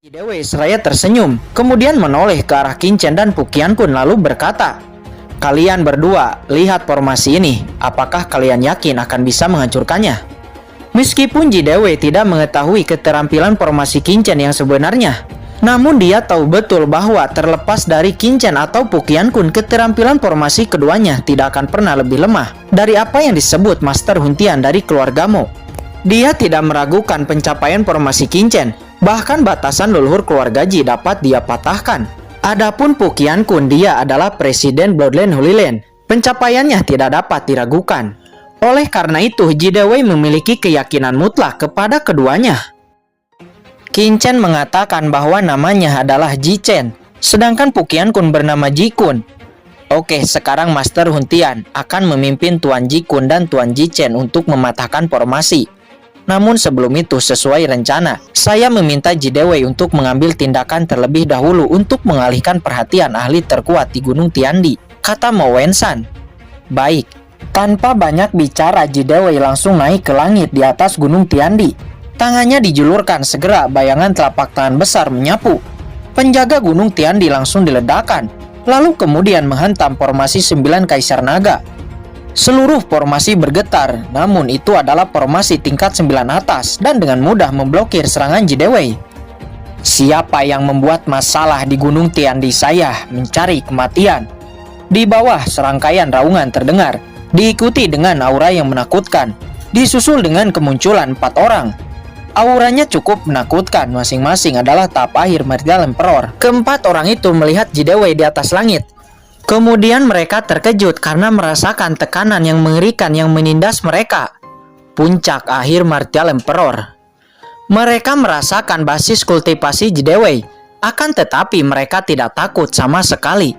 Dewi seraya tersenyum, kemudian menoleh ke arah Qingchen dan Pu Qianqun lalu berkata, "Kalian berdua, lihat formasi ini. Apakah kalian yakin akan bisa menghancurkannya?" Meskipun Ji Dewi tidak mengetahui keterampilan formasi Qingchen yang sebenarnya, namun dia tahu betul bahwa terlepas dari Qingchen atau Pu Qianqun, keterampilan formasi keduanya tidak akan pernah lebih lemah dari apa yang disebut Master Huntian dari keluarga Mo. Dia tidak meragukan pencapaian formasi Qingchen, bahkan batasan leluhur keluarga Ji dapat dia patahkan. Adapun Pu Qianqun, dia adalah Presiden Bloodline Holy Land. Pencapaiannya tidak dapat diragukan. Oleh karena itu, Ji Dewei memiliki keyakinan mutlak kepada keduanya. Qingchen mengatakan bahwa namanya adalah Ji Chen, sedangkan Pu Qianqun bernama Ji Kun. Oke, sekarang Master Huntian akan memimpin Tuan Ji Kun dan Tuan Ji Chen untuk mematahkan formasi. Namun sebelum itu, sesuai rencana, saya meminta Ji Dewei untuk mengambil tindakan terlebih dahulu untuk mengalihkan perhatian ahli terkuat di Gunung Tiandi, kata Mo Wensan. Baik, tanpa banyak bicara, Ji Dewei langsung naik ke langit di atas Gunung Tiandi. Tangannya dijulurkan, segera bayangan telapak tangan besar menyapu. Penjaga Gunung Tiandi langsung diledakkan, lalu kemudian menghantam formasi 9 Kaisar Naga. Seluruh formasi bergetar, namun itu adalah formasi tingkat 9 atas dan dengan mudah memblokir serangan Ji Dewei. Siapa yang membuat masalah di Gunung Tiandi? Saya mencari kematian. Di bawah serangkaian raungan terdengar, diikuti dengan aura yang menakutkan, disusul dengan kemunculan 4 orang. Auranya cukup menakutkan, masing-masing adalah tahap akhir Martial Emperor. Keempat orang itu melihat Ji Dewei di atas langit. Kemudian mereka terkejut karena merasakan tekanan yang mengerikan yang menindas mereka. Puncak akhir Martial Emperor. Mereka merasakan basis kultivasi Ji Dewei, akan tetapi mereka tidak takut sama sekali.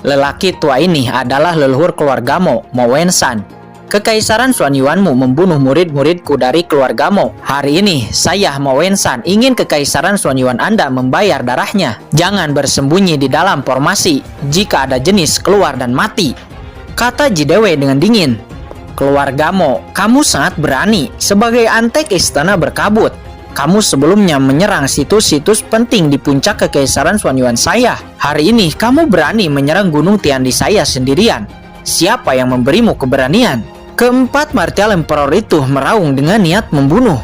Lelaki tua ini adalah leluhur keluarga Mo Wensan. Kekaisaran Xuanyuanmu membunuh murid-muridku dari keluarga Mo. Hari ini, saya Mo Wensan ingin kekaisaran Xuanyuan Anda membayar darahnya. Jangan bersembunyi di dalam formasi. Jika ada jenis, keluar dan mati, kata Ji Dewei dengan dingin. Keluarga Mo, kamu sangat berani. Sebagai antek istana berkabut, kamu sebelumnya menyerang situs-situs penting di puncak kekaisaran Xuanyuan saya. Hari ini, kamu berani menyerang Gunung Tiandi saya sendirian. Siapa yang memberimu keberanian? Keempat Martial Emperor itu meraung dengan niat membunuh.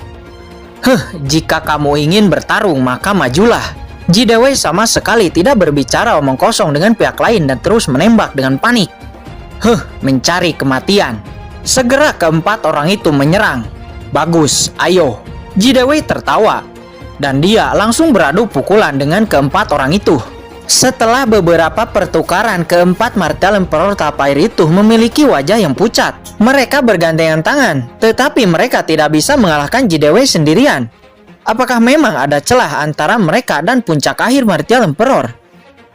Jika kamu ingin bertarung, maka majulah. Ji Dewei sama sekali tidak berbicara omong kosong dengan pihak lain dan terus menembak dengan panik. Mencari kematian. Segera keempat orang itu menyerang. Bagus, ayo. Ji Dewei tertawa, dan dia langsung beradu pukulan dengan keempat orang itu. Setelah beberapa pertukaran, keempat Martial Emperor tahap air itu memiliki wajah yang pucat. Mereka bergandengan tangan, tetapi mereka tidak bisa mengalahkan Ji Dewei sendirian. Apakah memang ada celah antara mereka dan puncak akhir Martial Emperor?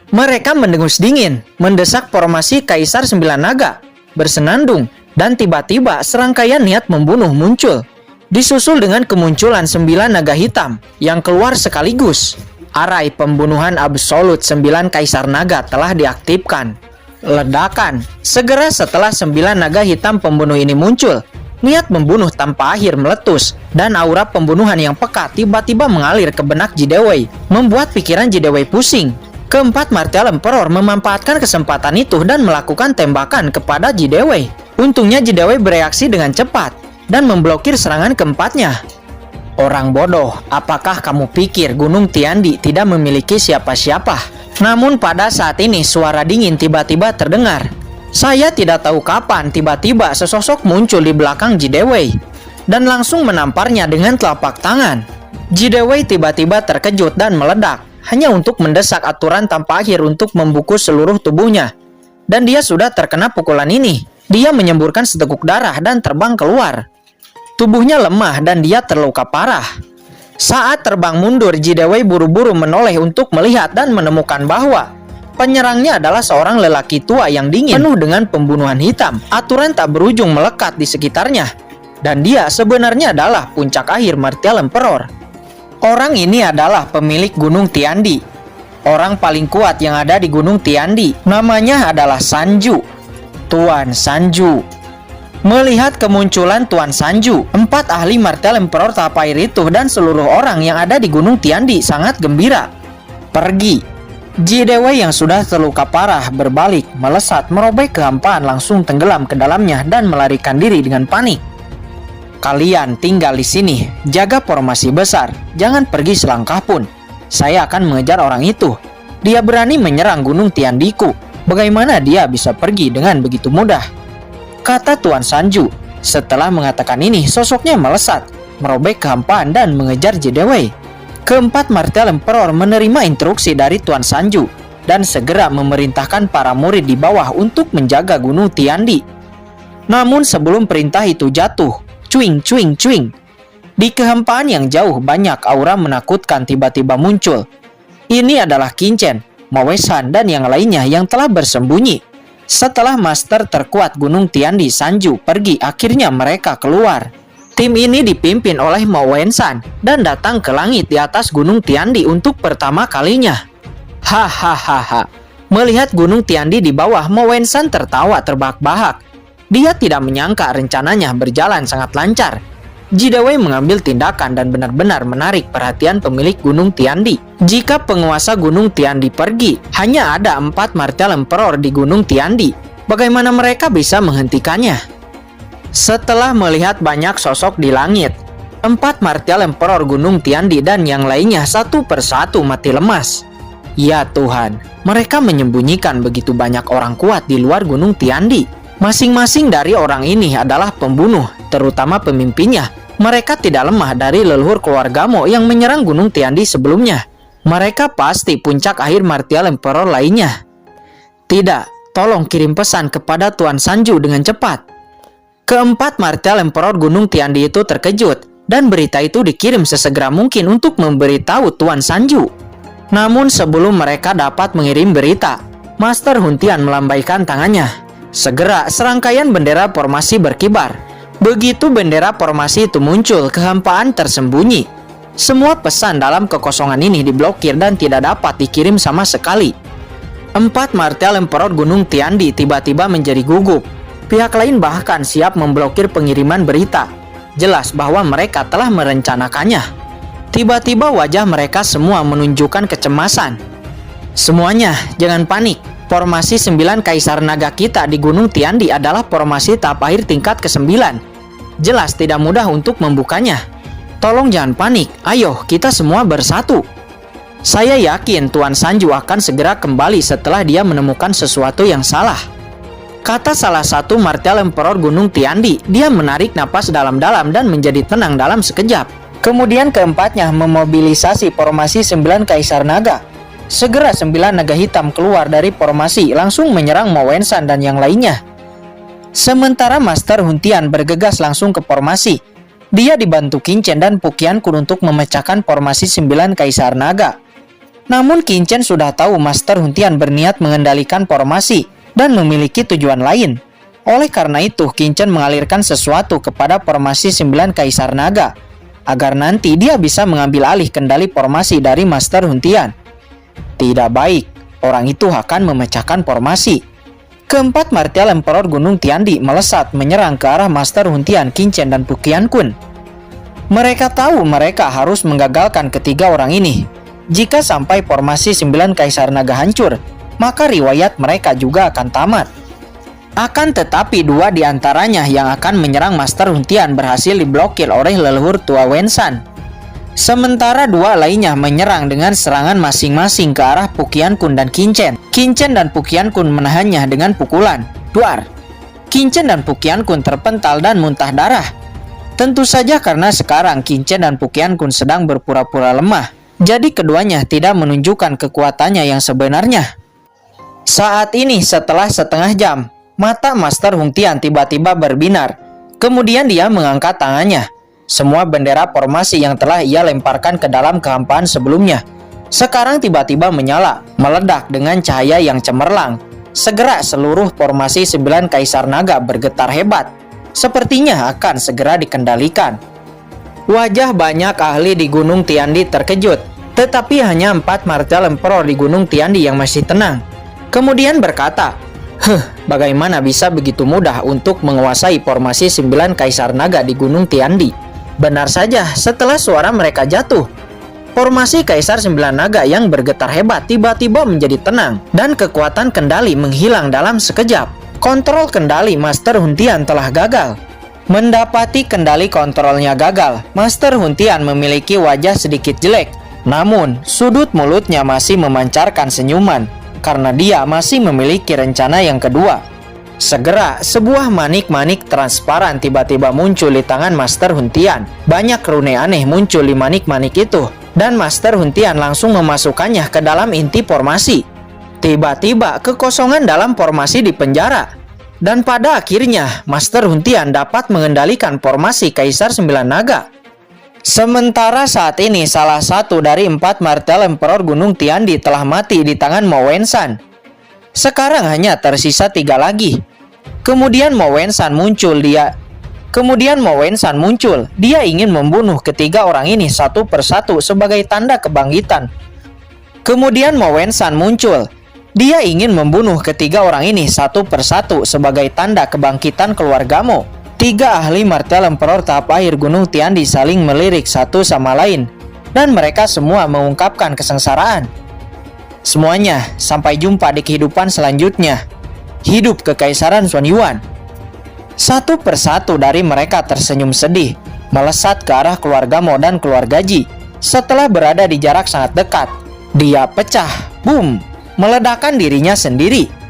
Mereka mendengus dingin, mendesak formasi Kaisar 9 Naga, bersenandung, dan tiba-tiba serangkaian niat membunuh muncul. Disusul dengan kemunculan 9 naga hitam yang keluar sekaligus. Arai pembunuhan absolut 9 Kaisar Naga telah diaktifkan. Ledakan. Segera setelah 9 naga hitam pembunuh ini muncul, niat membunuh tanpa akhir meletus, dan aura pembunuhan yang pekat tiba-tiba mengalir ke benak Ji Dewei, membuat pikiran Ji Dewei pusing. Keempat Martial Emperor memanfaatkan kesempatan itu dan melakukan tembakan kepada Ji Dewei. Untungnya Ji Dewei bereaksi dengan cepat dan memblokir serangan keempatnya. Orang bodoh, apakah kamu pikir Gunung Tiandi tidak memiliki siapa-siapa? Namun pada saat ini suara dingin tiba-tiba terdengar. Saya tidak tahu kapan tiba-tiba sesosok muncul di belakang Ji Dewei dan langsung menamparnya dengan telapak tangan. Ji Dewei tiba-tiba terkejut dan meledak, hanya untuk mendesak aturan tanpa akhir untuk membungkus seluruh tubuhnya. Dan dia sudah terkena pukulan ini. Dia menyemburkan seteguk darah dan terbang keluar. Tubuhnya lemah dan dia terluka parah. Saat terbang mundur, Ji Dewei buru-buru menoleh untuk melihat dan menemukan bahwa penyerangnya adalah seorang lelaki tua yang dingin, penuh dengan pembunuhan hitam. Aturan tak berujung melekat di sekitarnya. Dan dia sebenarnya adalah puncak akhir Martial Emperor. Orang ini adalah pemilik Gunung Tiandi. Orang paling kuat yang ada di Gunung Tiandi. Namanya adalah Sanju. Tuan Sanju. Melihat kemunculan Tuan Sanju, 4 ahli martel Emperor Tapair itu dan seluruh orang yang ada di Gunung Tiandi sangat gembira. Pergi. Jidewei yang sudah terluka parah berbalik, melesat, merobek kehampaan, langsung tenggelam ke dalamnya dan melarikan diri dengan panik. Kalian tinggal di sini, jaga formasi besar, jangan pergi selangkah pun. Saya akan mengejar orang itu. Dia berani menyerang Gunung Tiandiku. Bagaimana dia bisa pergi dengan begitu mudah? Kata Tuan Sanju. Setelah mengatakan ini, sosoknya melesat, merobek kehampaan dan mengejar Jidewei. Keempat martel Emperor menerima instruksi dari Tuan Sanju dan segera memerintahkan para murid di bawah untuk menjaga Gunung Tiandi. Namun sebelum perintah itu jatuh, cuing cuing cuing, di kehampaan yang jauh banyak aura menakutkan tiba-tiba muncul. Ini adalah Qinchen, Mowesan dan yang lainnya yang telah bersembunyi. Setelah master terkuat Gunung Tiandi Sanju pergi, akhirnya mereka keluar. Tim ini dipimpin oleh Mo Wensan dan datang ke langit di atas Gunung Tiandi untuk pertama kalinya. Hahaha. Melihat Gunung Tiandi di bawah, Mo Wensan tertawa terbahak-bahak. Dia tidak menyangka rencananya berjalan sangat lancar. Jidewei mengambil tindakan dan benar-benar menarik perhatian pemilik Gunung Tiandi. Jika penguasa Gunung Tiandi pergi, hanya ada 4 martel Emperor di Gunung Tiandi. Bagaimana mereka bisa menghentikannya? Setelah melihat banyak sosok di langit, 4 martel Emperor Gunung Tiandi dan yang lainnya satu persatu mati lemas. Ya Tuhan, mereka menyembunyikan begitu banyak orang kuat di luar Gunung Tiandi. Masing-masing dari orang ini adalah pembunuh, terutama pemimpinnya. Mereka tidak lemah dari leluhur keluarga Mo yang menyerang Gunung Tiandi sebelumnya. Mereka pasti puncak akhir martial Emperor lainnya. Tidak, tolong kirim pesan kepada Tuan Sanju dengan cepat. Keempat martial Emperor Gunung Tiandi itu terkejut, dan berita itu dikirim sesegera mungkin untuk memberitahu Tuan Sanju. Namun sebelum mereka dapat mengirim berita, Master Huntian melambaikan tangannya. Segera serangkaian bendera formasi berkibar. Begitu bendera formasi itu muncul, kehampaan tersembunyi. Semua pesan dalam kekosongan ini diblokir dan tidak dapat dikirim sama sekali. 4 martel Emperor Gunung Tiandi tiba-tiba menjadi gugup. Pihak lain bahkan siap memblokir pengiriman berita. Jelas bahwa mereka telah merencanakannya. Tiba-tiba wajah mereka semua menunjukkan kecemasan. Semuanya, jangan panik. Formasi 9 Kaisar Naga kita di Gunung Tiandi adalah formasi tahap akhir tingkat ke-9. Jelas tidak mudah untuk membukanya. Tolong jangan panik, ayo kita semua bersatu. Saya yakin Tuan Sanju akan segera kembali setelah dia menemukan sesuatu yang salah. Kata salah satu martel Emperor Gunung Tiandi. Dia menarik napas dalam-dalam dan menjadi tenang dalam sekejap. Kemudian keempatnya memobilisasi formasi 9 Kaisar Naga. Segera 9 naga hitam keluar dari formasi, langsung menyerang Mo Wensan dan yang lainnya. Sementara Master Huntian bergegas langsung ke formasi. Dia dibantu Qinchen dan Puqian Kun untuk memecahkan formasi 9 Kaisar Naga. Namun Qinchen sudah tahu Master Huntian berniat mengendalikan formasi dan memiliki tujuan lain. Oleh karena itu, Qinchen mengalirkan sesuatu kepada formasi 9 Kaisar Naga, agar nanti dia bisa mengambil alih kendali formasi dari Master Huntian. Tidak baik, orang itu akan memecahkan formasi. Keempat martial Emperor Gunung Tiandi melesat menyerang ke arah Master Huntian, Qinchen dan Puqian Kun. Mereka tahu mereka harus menggagalkan ketiga orang ini. Jika sampai formasi 9 Kaisar Naga hancur, maka riwayat mereka juga akan tamat. Akan tetapi 2 di antaranya yang akan menyerang Master Huntian berhasil diblokir oleh leluhur tua Wensan. Sementara 2 lainnya menyerang dengan serangan masing-masing ke arah Puqian Kun dan Qinchen. Qinchen dan Puqian Kun menahannya dengan pukulan. Duar. Qinchen dan Puqian Kun terpental dan muntah darah. Tentu saja karena sekarang Qinchen dan Puqian Kun sedang berpura-pura lemah. Jadi keduanya tidak menunjukkan kekuatannya yang sebenarnya. Saat ini setelah setengah jam, mata Master Huntian tiba-tiba berbinar. Kemudian dia mengangkat tangannya. Semua bendera formasi yang telah ia lemparkan ke dalam kehampaan sebelumnya sekarang tiba-tiba menyala, meledak dengan cahaya yang cemerlang. Segera seluruh formasi 9 Kaisar Naga bergetar hebat. Sepertinya akan segera dikendalikan. Wajah banyak ahli di Gunung Tiandi terkejut, tetapi hanya 4 martial Emperor di Gunung Tiandi yang masih tenang. Kemudian berkata, Bagaimana bisa begitu mudah untuk menguasai formasi 9 Kaisar Naga di Gunung Tiandi? Benar saja, setelah suara mereka jatuh, formasi Kaisar 9 Naga yang bergetar hebat tiba-tiba menjadi tenang dan kekuatan kendali menghilang dalam sekejap. Kontrol kendali Master Huntian telah gagal. Mendapati kendali kontrolnya gagal, Master Huntian memiliki wajah sedikit jelek. Namun, sudut mulutnya masih memancarkan senyuman karena dia masih memiliki rencana yang kedua. Segera, sebuah manik-manik transparan tiba-tiba muncul di tangan Master Huntian. Banyak rune aneh muncul di manik-manik itu, dan Master Huntian langsung memasukkannya ke dalam inti formasi. Tiba-tiba, kekosongan dalam formasi dipenjara. Dan pada akhirnya, Master Huntian dapat mengendalikan formasi Kaisar 9 Naga. Sementara saat ini salah satu dari 4 martel Emperor Gunung Tiandi telah mati di tangan Mo Wensan. Sekarang hanya tersisa 3 lagi. Kemudian Mo Wensan muncul. Dia ingin membunuh ketiga orang ini satu persatu sebagai tanda kebangkitan. Kemudian Mo Wensan muncul. Dia ingin membunuh ketiga orang ini satu persatu sebagai tanda kebangkitan keluarga Mo. 3 ahli martel Emperor tahap akhir Gunung Tiandi saling melirik satu sama lain, dan mereka semua mengungkapkan kesengsaraan. Semuanya, sampai jumpa di kehidupan selanjutnya. Hidup Kekaisaran Xuan Yuan. Satu persatu dari mereka tersenyum sedih, melesat ke arah keluarga Mo dan keluarga Ji. Setelah berada di jarak sangat dekat, dia pecah, boom, meledakkan dirinya sendiri.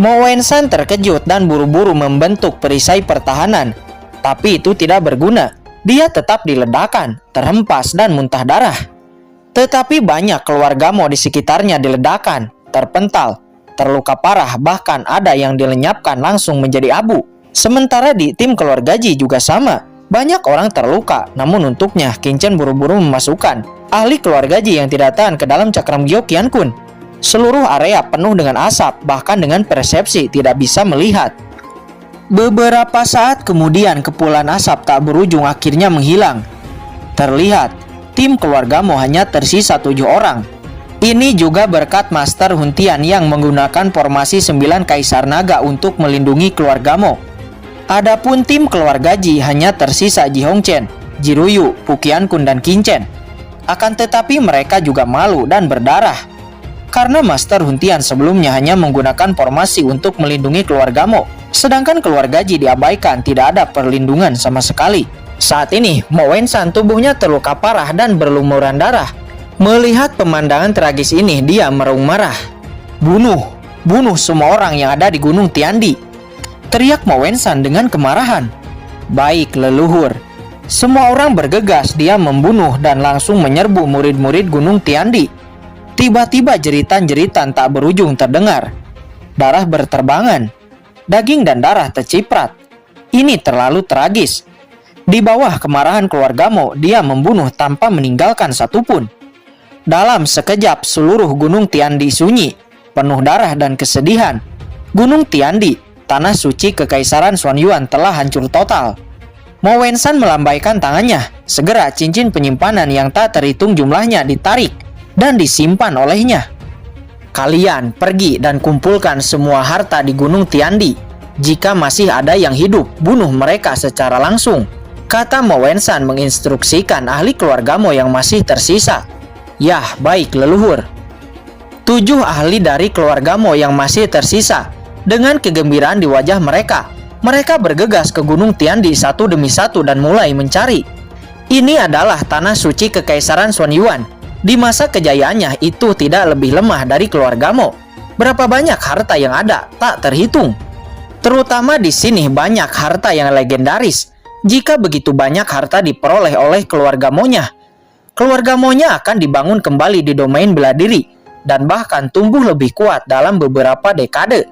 Mo Wensan terkejut dan buru-buru membentuk perisai pertahanan. Tapi itu tidak berguna. Dia tetap diledakkan, terhempas dan muntah darah. Tetapi banyak keluarga Mo di sekitarnya diledakkan, terpental, terluka parah, bahkan ada yang dilenyapkan langsung menjadi abu. Sementara di tim keluarga Ji juga sama. Banyak orang terluka, namun untuknya Qin Chen buru-buru memasukkan ahli keluarga Ji yang tidak tahan ke dalam cakram Gyo Qian Kun. Seluruh area penuh dengan asap, bahkan dengan persepsi tidak bisa melihat. Beberapa saat kemudian kepulan asap tak berujung akhirnya menghilang. Terlihat, tim keluarga Mo hanya tersisa 7 orang. Ini juga berkat Master Huntian yang menggunakan formasi 9 Kaisar Naga untuk melindungi keluarga Mo. Adapun tim keluarga Ji hanya tersisa Ji Hongchen, Ji Ruyu, Fu Qiankun, dan Qin Chen. Akan tetapi mereka juga malu dan berdarah. Karena Master Huntian sebelumnya hanya menggunakan formasi untuk melindungi keluarga Mo, sedangkan keluarga Ji diabaikan, tidak ada perlindungan sama sekali. Saat ini, Mo Wensan tubuhnya terluka parah dan berlumuran darah. Melihat pemandangan tragis ini, dia meraung marah. Bunuh semua orang yang ada di Gunung Tiandi, teriak Mo Wensan dengan kemarahan. Baik, leluhur. Semua orang bergegas, dia membunuh dan langsung menyerbu murid-murid Gunung Tiandi. Tiba-tiba jeritan-jeritan tak berujung terdengar. Darah berterbangan. Daging dan darah terciprat. Ini terlalu tragis. Di bawah kemarahan keluarga Mo, dia membunuh tanpa meninggalkan satupun. Dalam sekejap seluruh Gunung Tiandi sunyi, penuh darah dan kesedihan. Gunung Tiandi, tanah suci Kekaisaran Xuan Yuan, telah hancur total. Mo Wensan melambaikan tangannya. Segera cincin penyimpanan yang tak terhitung jumlahnya ditarik dan disimpan olehnya. Kalian pergi dan kumpulkan semua harta di Gunung Tiandi. Jika masih ada yang hidup, bunuh mereka secara langsung, kata Mo Wensan menginstruksikan ahli keluarga Mo yang masih tersisa. Yah, baik leluhur. 7 ahli dari keluarga Mo yang masih tersisa, dengan kegembiraan di wajah mereka, mereka bergegas ke Gunung Tiandi satu demi satu dan mulai mencari. Ini adalah tanah suci Kekaisaran Xuan Yuan. Di masa kejayaannya itu tidak lebih lemah dari keluarga Mo. Berapa banyak harta yang ada tak terhitung. Terutama di sini banyak harta yang legendaris. Jika begitu banyak harta diperoleh oleh keluarga Mo-nya, keluarga Mo-nya akan dibangun kembali di domain bela diri dan bahkan tumbuh lebih kuat dalam beberapa dekade.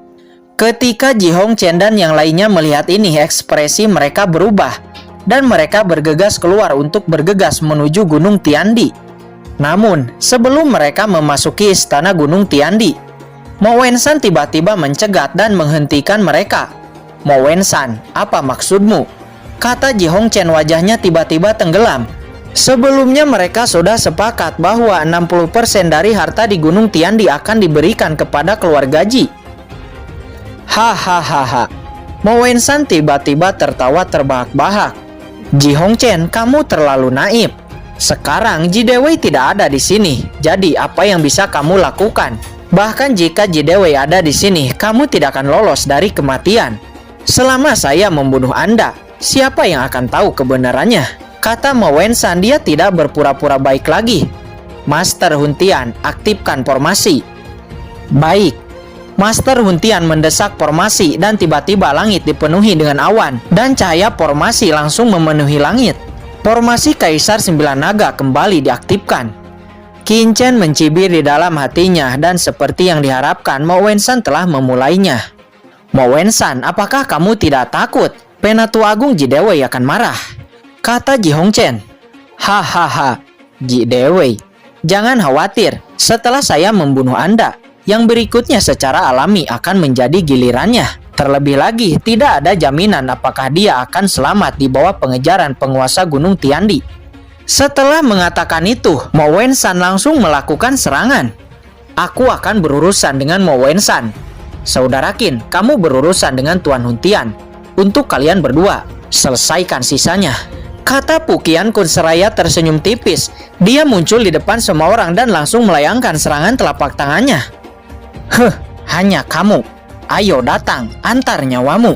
Ketika Ji Hongchen dan yang lainnya melihat ini, ekspresi mereka berubah dan mereka bergegas keluar untuk bergegas menuju Gunung Tiandi. Namun, sebelum mereka memasuki istana Gunung Tiandi, Mo Wensan tiba-tiba mencegat dan menghentikan mereka. Mo Wensan, apa maksudmu? Kata Ji Hongchen, wajahnya tiba-tiba tenggelam. Sebelumnya mereka sudah sepakat bahwa 60% dari harta di Gunung Tiandi akan diberikan kepada keluarga Ji. Hahaha. Mo Wensan tiba-tiba tertawa terbahak-bahak. Ji Hongchen, kamu terlalu naif. Sekarang Ji Dewei tidak ada di sini. Jadi apa yang bisa kamu lakukan? Bahkan jika Ji Dewei ada di sini, kamu tidak akan lolos dari kematian. Selama saya membunuh Anda, siapa yang akan tahu kebenarannya? Kata Mo Wensan, dia tidak berpura-pura baik lagi. Master Huntian, aktifkan formasi. Baik. Master Huntian mendesak formasi dan tiba-tiba langit dipenuhi dengan awan dan cahaya formasi langsung memenuhi langit. Formasi Kaisar 9 Naga kembali diaktifkan. Qin Chen mencibir di dalam hatinya dan seperti yang diharapkan Mo Wensan telah memulainya. Mo Wensan, apakah kamu tidak takut? Penatua Agung Ji Dewei akan marah. Kata Ji Hongchen. Hahaha, Ji Dewei. Jangan khawatir, setelah saya membunuh Anda, yang berikutnya secara alami akan menjadi gilirannya. Terlebih lagi, tidak ada jaminan apakah dia akan selamat di bawah pengejaran penguasa Gunung Tiandi. Setelah mengatakan itu, Mo Wensan langsung melakukan serangan. Aku akan berurusan dengan Mo Wensan. Saudara Qin, kamu berurusan dengan Tuan Huntian. Untuk kalian berdua, selesaikan sisanya. Kata Pu Qiankun seraya tersenyum tipis. Dia muncul di depan semua orang dan langsung melayangkan serangan telapak tangannya. Hanya kamu. Ayo datang, antar nyawamu.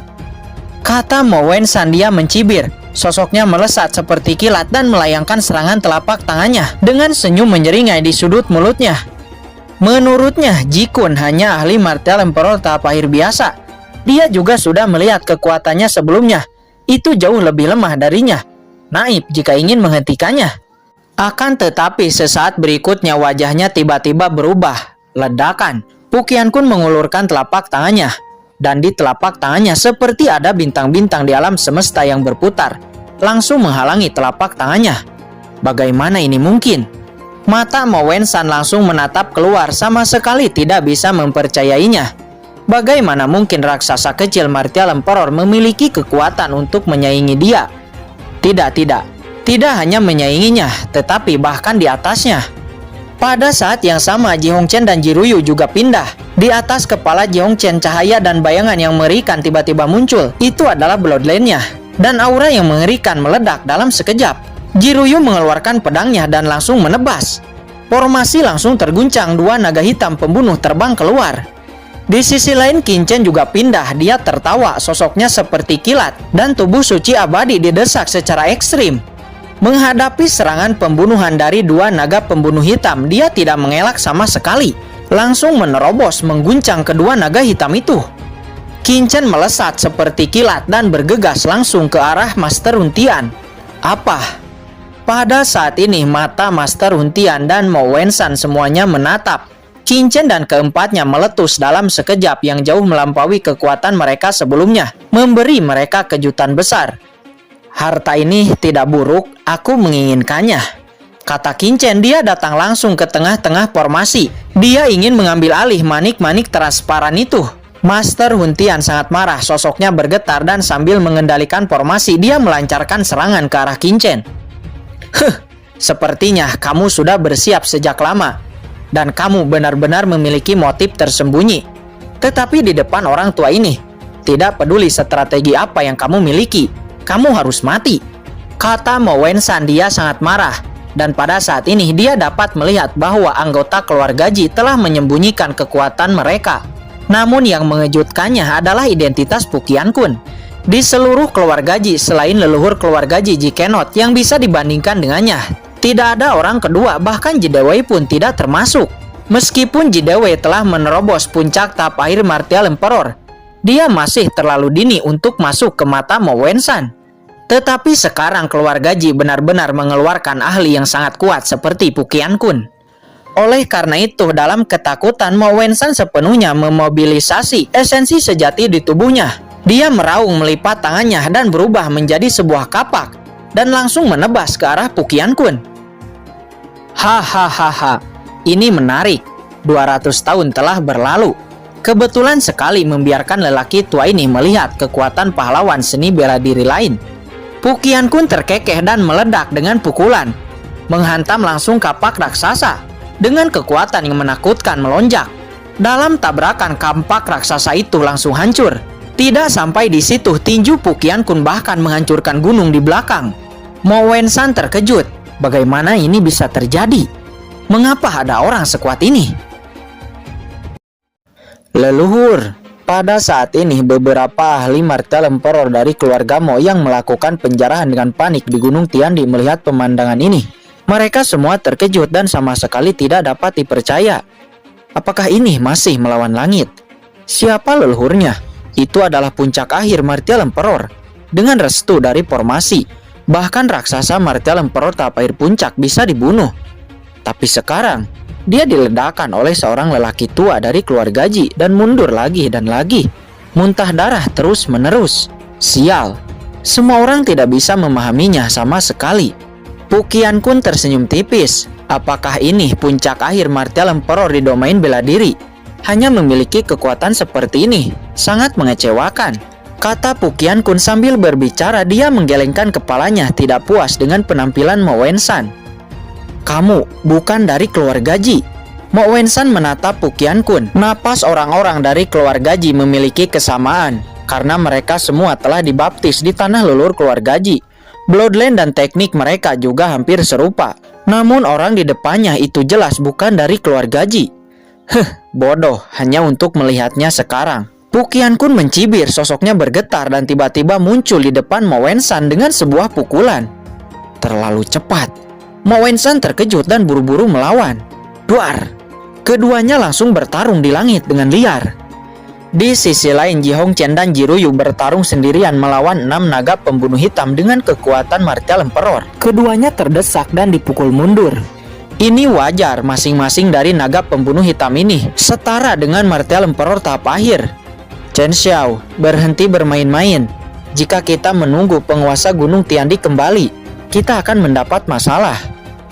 Kata Mo Wensan, dia mencibir. Sosoknya melesat seperti kilat dan melayangkan serangan telapak tangannya dengan senyum menyeringai di sudut mulutnya. Menurutnya, Ji Kun hanya ahli martial emperor tahap akhir biasa. Dia juga sudah melihat kekuatannya sebelumnya. Itu jauh lebih lemah darinya. Naif jika ingin menghentikannya. Akan tetapi sesaat berikutnya wajahnya tiba-tiba berubah. Ledakan. Pu Qiankun mengulurkan telapak tangannya, dan di telapak tangannya seperti ada bintang-bintang di alam semesta yang berputar, langsung menghalangi telapak tangannya. Bagaimana ini mungkin? Mata Mo Wensan langsung menatap keluar, sama sekali tidak bisa mempercayainya. Bagaimana mungkin raksasa kecil martial emperor memiliki kekuatan untuk menyaingi dia? Tidak hanya menyainginya, tetapi bahkan di atasnya. Pada saat yang sama, Ji Hongchen dan Ji Ruyu juga pindah. Di atas kepala Ji Hongchen, cahaya dan bayangan yang mengerikan tiba-tiba muncul. Itu adalah bloodline-nya. Dan aura yang mengerikan meledak dalam sekejap. Ji Ruyu mengeluarkan pedangnya dan langsung menebas. Formasi langsung terguncang, 2 naga hitam pembunuh terbang keluar. Di sisi lain, Qin Chen juga pindah. Dia tertawa, sosoknya seperti kilat, dan tubuh suci abadi didesak secara ekstrim. Menghadapi serangan pembunuhan dari 2 naga pembunuh hitam, dia tidak mengelak sama sekali. Langsung menerobos mengguncang kedua naga hitam itu. Qin Chen melesat seperti kilat dan bergegas langsung ke arah Master Huntian. Apa? Pada saat ini mata Master Huntian dan Mo Wensan semuanya menatap. Qin Chen dan keempatnya meletus dalam sekejap yang jauh melampaui kekuatan mereka sebelumnya, memberi mereka kejutan besar. Harta ini tidak buruk, aku menginginkannya. Kata Qin Chen, dia datang langsung ke tengah-tengah formasi. Dia ingin mengambil alih manik-manik transparan itu. Master Huntian sangat marah, sosoknya bergetar dan sambil mengendalikan formasi, dia melancarkan serangan ke arah Qin Chen. Sepertinya kamu sudah bersiap sejak lama. Dan kamu benar-benar memiliki motif tersembunyi. Tetapi di depan orang tua ini, tidak peduli strategi apa yang kamu miliki, kamu harus mati. Kata Mo Wensan, dia sangat marah. Dan pada saat ini dia dapat melihat bahwa anggota keluarga Ji telah menyembunyikan kekuatan mereka. Namun yang mengejutkannya adalah identitas Pu Qiankun. Di seluruh keluarga Ji selain leluhur keluarga Ji Kenot yang bisa dibandingkan dengannya, tidak ada orang kedua, bahkan Ji Dewei pun tidak termasuk. Meskipun Ji Dewei telah menerobos puncak tahap akhir martial emperor, dia masih terlalu dini untuk masuk ke mata Mo Wensan. Tetapi sekarang keluarga Ji benar-benar mengeluarkan ahli yang sangat kuat seperti Pu Qiankun. Oleh karena itu, dalam ketakutan, Mo Wensan sepenuhnya memobilisasi esensi sejati di tubuhnya. Dia meraung melipat tangannya dan berubah menjadi sebuah kapak dan langsung menebas ke arah Pu Qiankun. Hahaha, ini menarik. 200 tahun telah berlalu. Kebetulan sekali membiarkan lelaki tua ini melihat kekuatan pahlawan seni bela diri lain. Pu Qiankun terkekeh dan meledak dengan pukulan, menghantam langsung kapak raksasa. Dengan kekuatan yang menakutkan melonjak. Dalam tabrakan, kampak raksasa itu langsung hancur. Tidak sampai di situ, tinju Pukian Kun bahkan menghancurkan gunung di belakang. Mo Wensan terkejut. Bagaimana ini bisa terjadi? Mengapa ada orang sekuat ini? Leluhur, pada saat ini beberapa ahli martial emperor dari keluarga Mo yang melakukan penjarahan dengan panik di Gunung Tiandi melihat pemandangan ini. Mereka semua terkejut dan sama sekali tidak dapat dipercaya. Apakah ini masih melawan langit? Siapa leluhurnya? Itu adalah puncak akhir martial emperor. Dengan restu dari formasi, bahkan raksasa martial emperor tahap akhir puncak bisa dibunuh. Tapi sekarang, dia diledakkan oleh seorang lelaki tua dari keluarga Ji dan mundur lagi dan lagi. Muntah darah terus menerus. Sial, semua orang tidak bisa memahaminya sama sekali. Pukian Kun tersenyum tipis. Apakah ini puncak akhir martial emperor di domain bela diri? Hanya memiliki kekuatan seperti ini sangat mengecewakan, kata Pukian Kun sambil berbicara. Dia menggelengkan kepalanya tidak puas dengan penampilan Mo Wensan. Kamu bukan dari keluarga Ji. Mo Wensan menatap Pukian Kun. Napas orang-orang dari keluarga Ji memiliki kesamaan karena mereka semua telah dibaptis di tanah leluhur keluarga Ji. Bloodline dan teknik mereka juga hampir serupa. Namun orang di depannya itu jelas bukan dari keluarga Ji. Bodoh hanya untuk melihatnya sekarang. Pukian Kun mencibir, sosoknya bergetar dan tiba-tiba muncul di depan Mo Wensan dengan sebuah pukulan. Terlalu cepat. Mo Wensan terkejut dan buru-buru melawan. Duar! Keduanya langsung bertarung di langit dengan liar. Di sisi lain, Ji Hongqian dan Ji Ruyu bertarung sendirian melawan 6 naga pembunuh hitam dengan kekuatan martial emperor. Keduanya terdesak dan dipukul mundur. Ini wajar, masing-masing dari naga pembunuh hitam ini setara dengan martial emperor tahap akhir. Chen Xiao, berhenti bermain-main. Jika kita menunggu penguasa Gunung Tiandi kembali, kita akan mendapat masalah,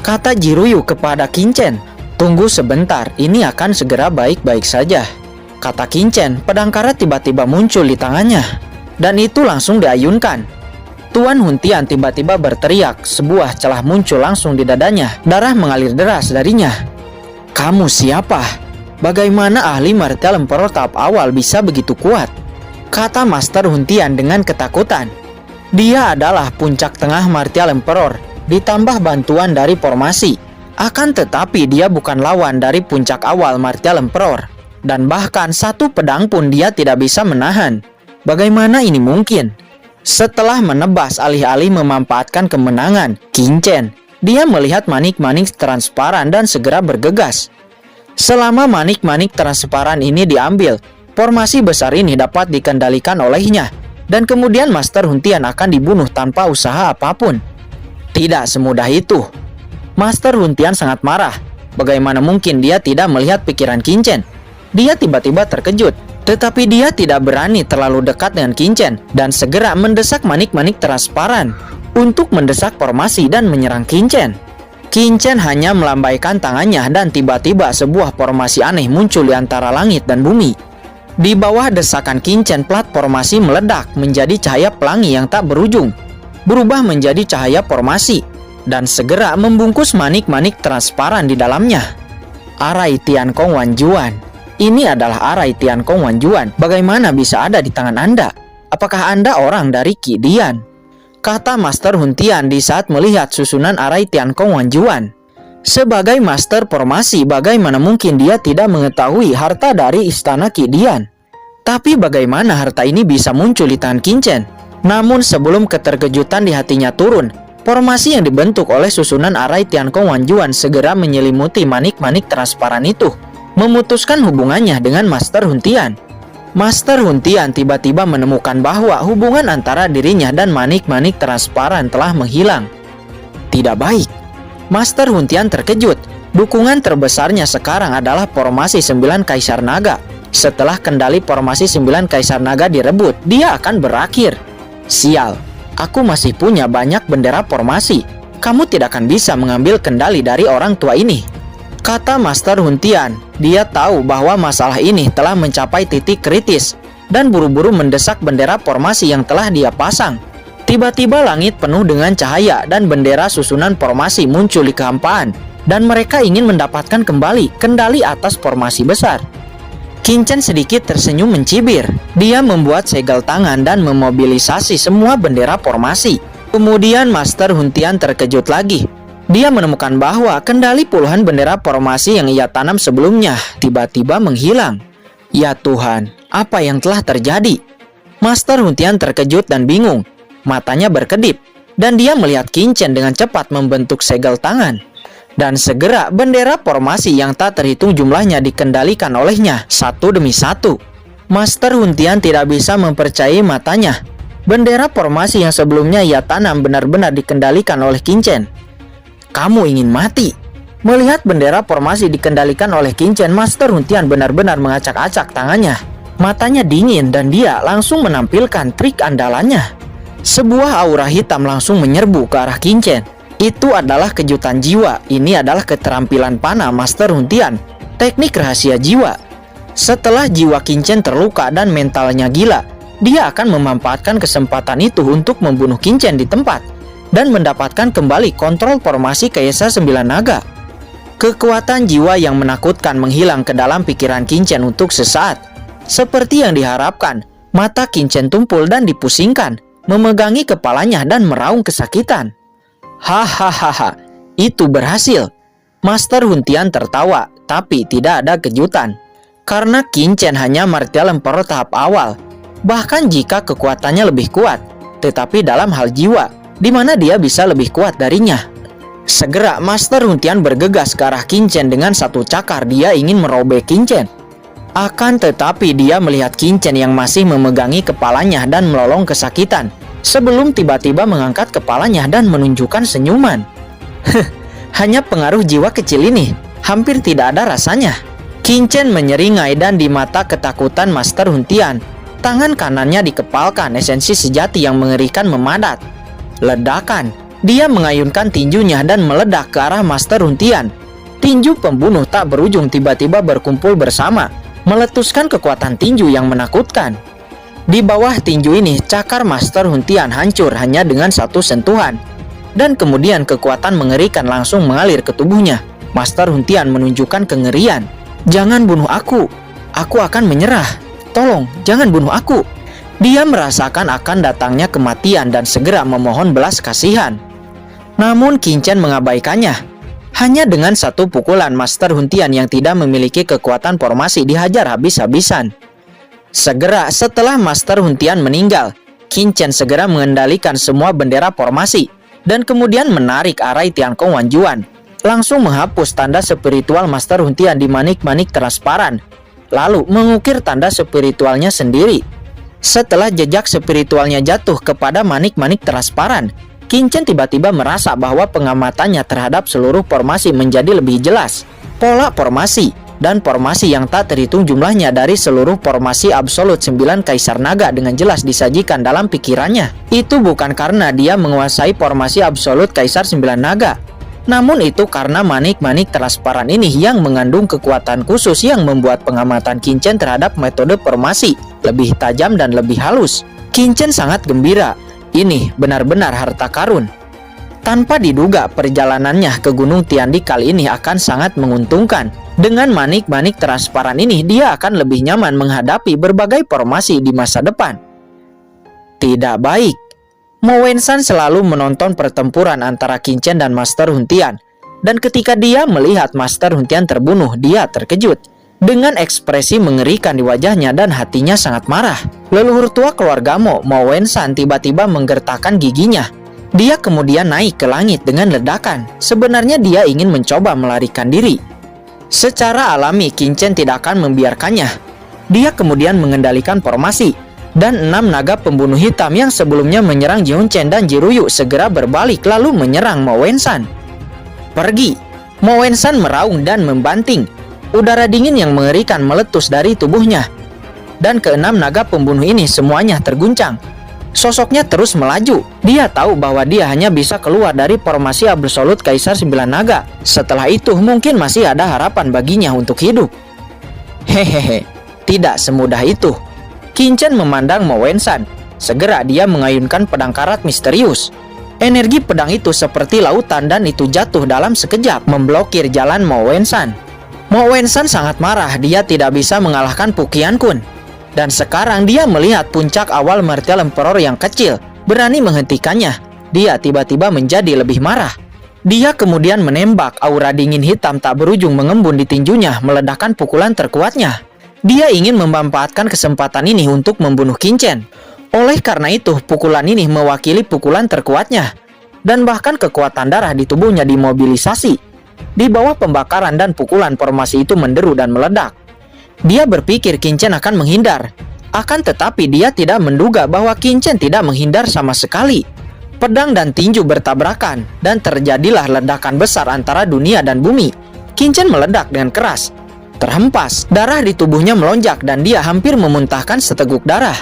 kata Ji Ruyu kepada Qin Chen. Tunggu sebentar, ini akan segera baik-baik saja, kata Qin Chen. Pedang karat tiba-tiba muncul di tangannya, dan itu langsung diayunkan. Tuan Huntian tiba-tiba berteriak, sebuah celah muncul langsung di dadanya, darah mengalir deras darinya. Kamu siapa? Bagaimana ahli martial emperor tahap awal bisa begitu kuat? Kata Master Huntian dengan ketakutan. Dia adalah puncak tengah martial emperor, ditambah bantuan dari formasi. Akan tetapi dia bukan lawan dari puncak awal martial emperor. Dan bahkan satu pedang pun dia tidak bisa menahan. Bagaimana ini mungkin? Setelah menebas alih-alih memanfaatkan kemenangan Qin Chen, dia melihat manik-manik transparan dan segera bergegas. Selama manik-manik transparan ini diambil, formasi besar ini dapat dikendalikan olehnya, dan kemudian Master Huntian akan dibunuh tanpa usaha apapun. Tidak semudah itu. Master Huntian sangat marah. Bagaimana mungkin dia tidak melihat pikiran Qin Chen? Dia tiba-tiba terkejut, tetapi dia tidak berani terlalu dekat dengan Qin Chen dan segera mendesak manik-manik transparan untuk mendesak formasi dan menyerang Qin Chen. Qin Chen hanya melambaikan tangannya dan tiba-tiba sebuah formasi aneh muncul di antara langit dan bumi. Di bawah desakan Qin Chen, plat formasi meledak menjadi cahaya pelangi yang tak berujung, berubah menjadi cahaya formasi dan segera membungkus manik-manik transparan di dalamnya. Arai Tiankong Wanjuan. Ini adalah arai Tiankong Wanjuan. Bagaimana bisa ada di tangan Anda? Apakah Anda orang dari Qi Dian? Kata Master Huntian di saat melihat susunan arai Tiankong Wanjuan. Sebagai master formasi, bagaimana mungkin dia tidak mengetahui harta dari istana Qi Dian? Tapi bagaimana harta ini bisa muncul di tangan Qin Chen? Namun sebelum keterkejutan di hatinya turun, formasi yang dibentuk oleh susunan arai Tiankong Wanjuan segera menyelimuti manik-manik transparan itu, memutuskan hubungannya dengan Master Huntian. Master Huntian tiba-tiba menemukan bahwa hubungan antara dirinya dan manik-manik transparan telah menghilang. Tidak baik. Master Huntian terkejut. Dukungan terbesarnya sekarang adalah formasi 9 Kaisar Naga. Setelah kendali formasi 9 Kaisar Naga direbut, dia akan berakhir. Sial, aku masih punya banyak bendera formasi. Kamu tidak akan bisa mengambil kendali dari orang tua ini, kata Master Huntian. Dia tahu bahwa masalah ini telah mencapai titik kritis dan buru-buru mendesak bendera formasi yang telah dia pasang. Tiba-tiba langit penuh dengan cahaya dan bendera susunan formasi muncul di kehampaan, dan mereka ingin mendapatkan kembali kendali atas formasi besar. Qin Chen sedikit tersenyum mencibir. Dia membuat segel tangan dan memobilisasi semua bendera formasi. Kemudian Master Hun Tian terkejut lagi. Dia menemukan bahwa kendali puluhan bendera formasi yang ia tanam sebelumnya tiba-tiba menghilang. Ya Tuhan, apa yang telah terjadi? Master Hun Tian terkejut dan bingung. Matanya berkedip, dan dia melihat Qin Chen dengan cepat membentuk segel tangan. Dan segera bendera formasi yang tak terhitung jumlahnya dikendalikan olehnya satu demi satu. Master Hun Tian tidak bisa mempercayai matanya. Bendera formasi yang sebelumnya ia tanam benar-benar dikendalikan oleh Qin Chen. Kamu ingin mati? Melihat bendera formasi dikendalikan oleh Qin Chen, Master Hun Tian benar-benar mengacak-acak tangannya. Matanya dingin dan dia langsung menampilkan trik andalannya. Sebuah aura hitam langsung menyerbu ke arah Qin Chen. Itu adalah kejutan jiwa. Ini adalah keterampilan panah Master Hun Tian, teknik rahasia jiwa. Setelah jiwa Qin Chen terluka dan mentalnya gila, dia akan memanfaatkan kesempatan itu untuk membunuh Qin Chen di tempat dan mendapatkan kembali kontrol formasi Kaisar 9 Naga. Kekuatan jiwa yang menakutkan menghilang ke dalam pikiran Qin Chen untuk sesaat. Seperti yang diharapkan, mata Qin Chen tumpul dan dipusingkan, memegangi kepalanya dan meraung kesakitan. Hahaha, itu berhasil. Master Hun Tian tertawa, tapi tidak ada kejutan. Karena Qin Chen hanya martial emperor tahap awal. Bahkan jika kekuatannya lebih kuat, tetapi dalam hal jiwa, di mana dia bisa lebih kuat darinya. Segera Master Hun Tian bergegas ke arah Qin Chen dengan satu cakar. Dia ingin merobek Qin Chen. Akan tetapi dia melihat Qin Chen yang masih memegangi kepalanya dan melolong kesakitan. Sebelum tiba-tiba mengangkat kepalanya dan menunjukkan senyuman. Hanya pengaruh jiwa kecil ini, hampir tidak ada rasanya. Qin Chen menyeringai dan di mata ketakutan Master Hun Tian, tangan kanannya dikepalkan, esensi sejati yang mengerikan memadat. Ledakan, dia mengayunkan tinjunya dan meledak ke arah Master Hun Tian. Tinju pembunuh tak berujung tiba-tiba berkumpul bersama, meletuskan kekuatan tinju yang menakutkan. Di bawah tinju ini, cakar Master Hun Tian hancur hanya dengan satu sentuhan. Dan kemudian kekuatan mengerikan langsung mengalir ke tubuhnya. Master Hun Tian menunjukkan kengerian. Jangan bunuh aku akan menyerah. Tolong, jangan bunuh aku. Dia merasakan akan datangnya kematian dan segera memohon belas kasihan. Namun Qin Chen mengabaikannya. Hanya dengan satu pukulan, Master Hun Tian yang tidak memiliki kekuatan formasi dihajar habis-habisan. Segera setelah Master Hun Tian meninggal, Qin Chen segera mengendalikan semua bendera formasi dan kemudian menarik arai Tiankong Wanjuan, langsung menghapus tanda spiritual Master Hun Tian di manik-manik transparan, lalu mengukir tanda spiritualnya sendiri. Setelah jejak spiritualnya jatuh kepada manik-manik transparan, Qin Chen tiba-tiba merasa bahwa pengamatannya terhadap seluruh formasi menjadi lebih jelas. Pola formasi dan formasi yang tak terhitung jumlahnya dari seluruh formasi absolut 9 Kaisar Naga dengan jelas disajikan dalam pikirannya. Itu bukan karena dia menguasai formasi absolut Kaisar 9 Naga, namun itu karena manik-manik transparan ini yang mengandung kekuatan khusus yang membuat pengamatan Qin Chen terhadap metode formasi lebih tajam dan lebih halus. Qin Chen sangat gembira. Ini benar-benar harta karun. Tanpa diduga, perjalanannya ke Gunung Tiandi kali ini akan sangat menguntungkan. Dengan manik-manik transparan ini, dia akan lebih nyaman menghadapi berbagai formasi di masa depan. Tidak baik. Mo Wensan selalu menonton pertempuran antara Qin Chen dan Master Hun Tian. Dan ketika dia melihat Master Hun Tian terbunuh, dia terkejut. Dengan ekspresi mengerikan di wajahnya dan hatinya sangat marah. Leluhur tua keluarga Mo Wensan tiba-tiba menggertakkan giginya. Dia kemudian naik ke langit dengan ledakan. Sebenarnya dia ingin mencoba melarikan diri. Secara alami Qin Chen tidak akan membiarkannya. Dia kemudian mengendalikan formasi. Dan 6 naga pembunuh hitam yang sebelumnya menyerang Ji Hun Chen dan Ji Ruyu segera berbalik lalu menyerang Mo Wensan. Pergi! Mo Wensan meraung dan membanting. Udara dingin yang mengerikan meletus dari tubuhnya. Dan ke-6 naga pembunuh ini semuanya terguncang. Sosoknya terus melaju. Dia tahu bahwa dia hanya bisa keluar dari formasi absolut Kaisar 9 Naga. Setelah itu mungkin masih ada harapan baginya untuk hidup. Hehehe, tidak semudah itu. Qin Chen memandang Mo Wensan. Segera dia mengayunkan pedang karat misterius. Energi pedang itu seperti lautan dan itu jatuh dalam sekejap, memblokir jalan Mo Wensan. Mo Wensan sangat marah dia tidak bisa mengalahkan Pu Qiankun. Dan sekarang dia melihat puncak awal Martial Emperor yang kecil berani menghentikannya. Dia tiba-tiba menjadi lebih marah. Dia kemudian menembak, aura dingin hitam tak berujung mengembun di tinjunya, meledakkan pukulan terkuatnya. Dia ingin memanfaatkan kesempatan ini untuk membunuh Qin Chen. Oleh karena itu, pukulan ini mewakili pukulan terkuatnya. Dan bahkan kekuatan darah di tubuhnya dimobilisasi. Di bawah pembakaran dan pukulan, formasi itu menderu dan meledak. Dia berpikir Qin Chen akan menghindar. Akan tetapi dia tidak menduga bahwa Qin Chen tidak menghindar sama sekali. Pedang dan tinju bertabrakan dan terjadilah ledakan besar antara dunia dan bumi. Qin Chen meledak dengan keras. Terhempas, darah di tubuhnya melonjak dan dia hampir memuntahkan seteguk darah.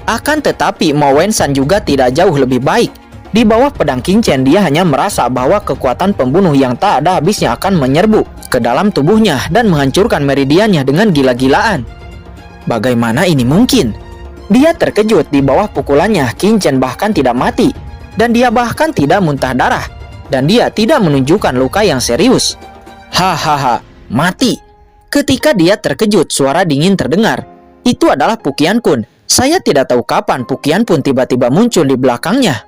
Akan tetapi Mo Wensan juga tidak jauh lebih baik. Di bawah pedang Qin Chen, dia hanya merasa bahwa kekuatan pembunuh yang tak ada habisnya akan menyerbu ke dalam tubuhnya dan menghancurkan meridiannya dengan gila-gilaan. Bagaimana ini mungkin? Dia terkejut. Di bawah pukulannya, Qin Chen bahkan tidak mati. Dan dia bahkan tidak muntah darah. Dan dia tidak menunjukkan luka yang serius. Hahaha, mati. Ketika dia terkejut, suara dingin terdengar. Itu adalah Pu Qiankun. Saya tidak tahu kapan Pu Qiankun tiba-tiba muncul di belakangnya.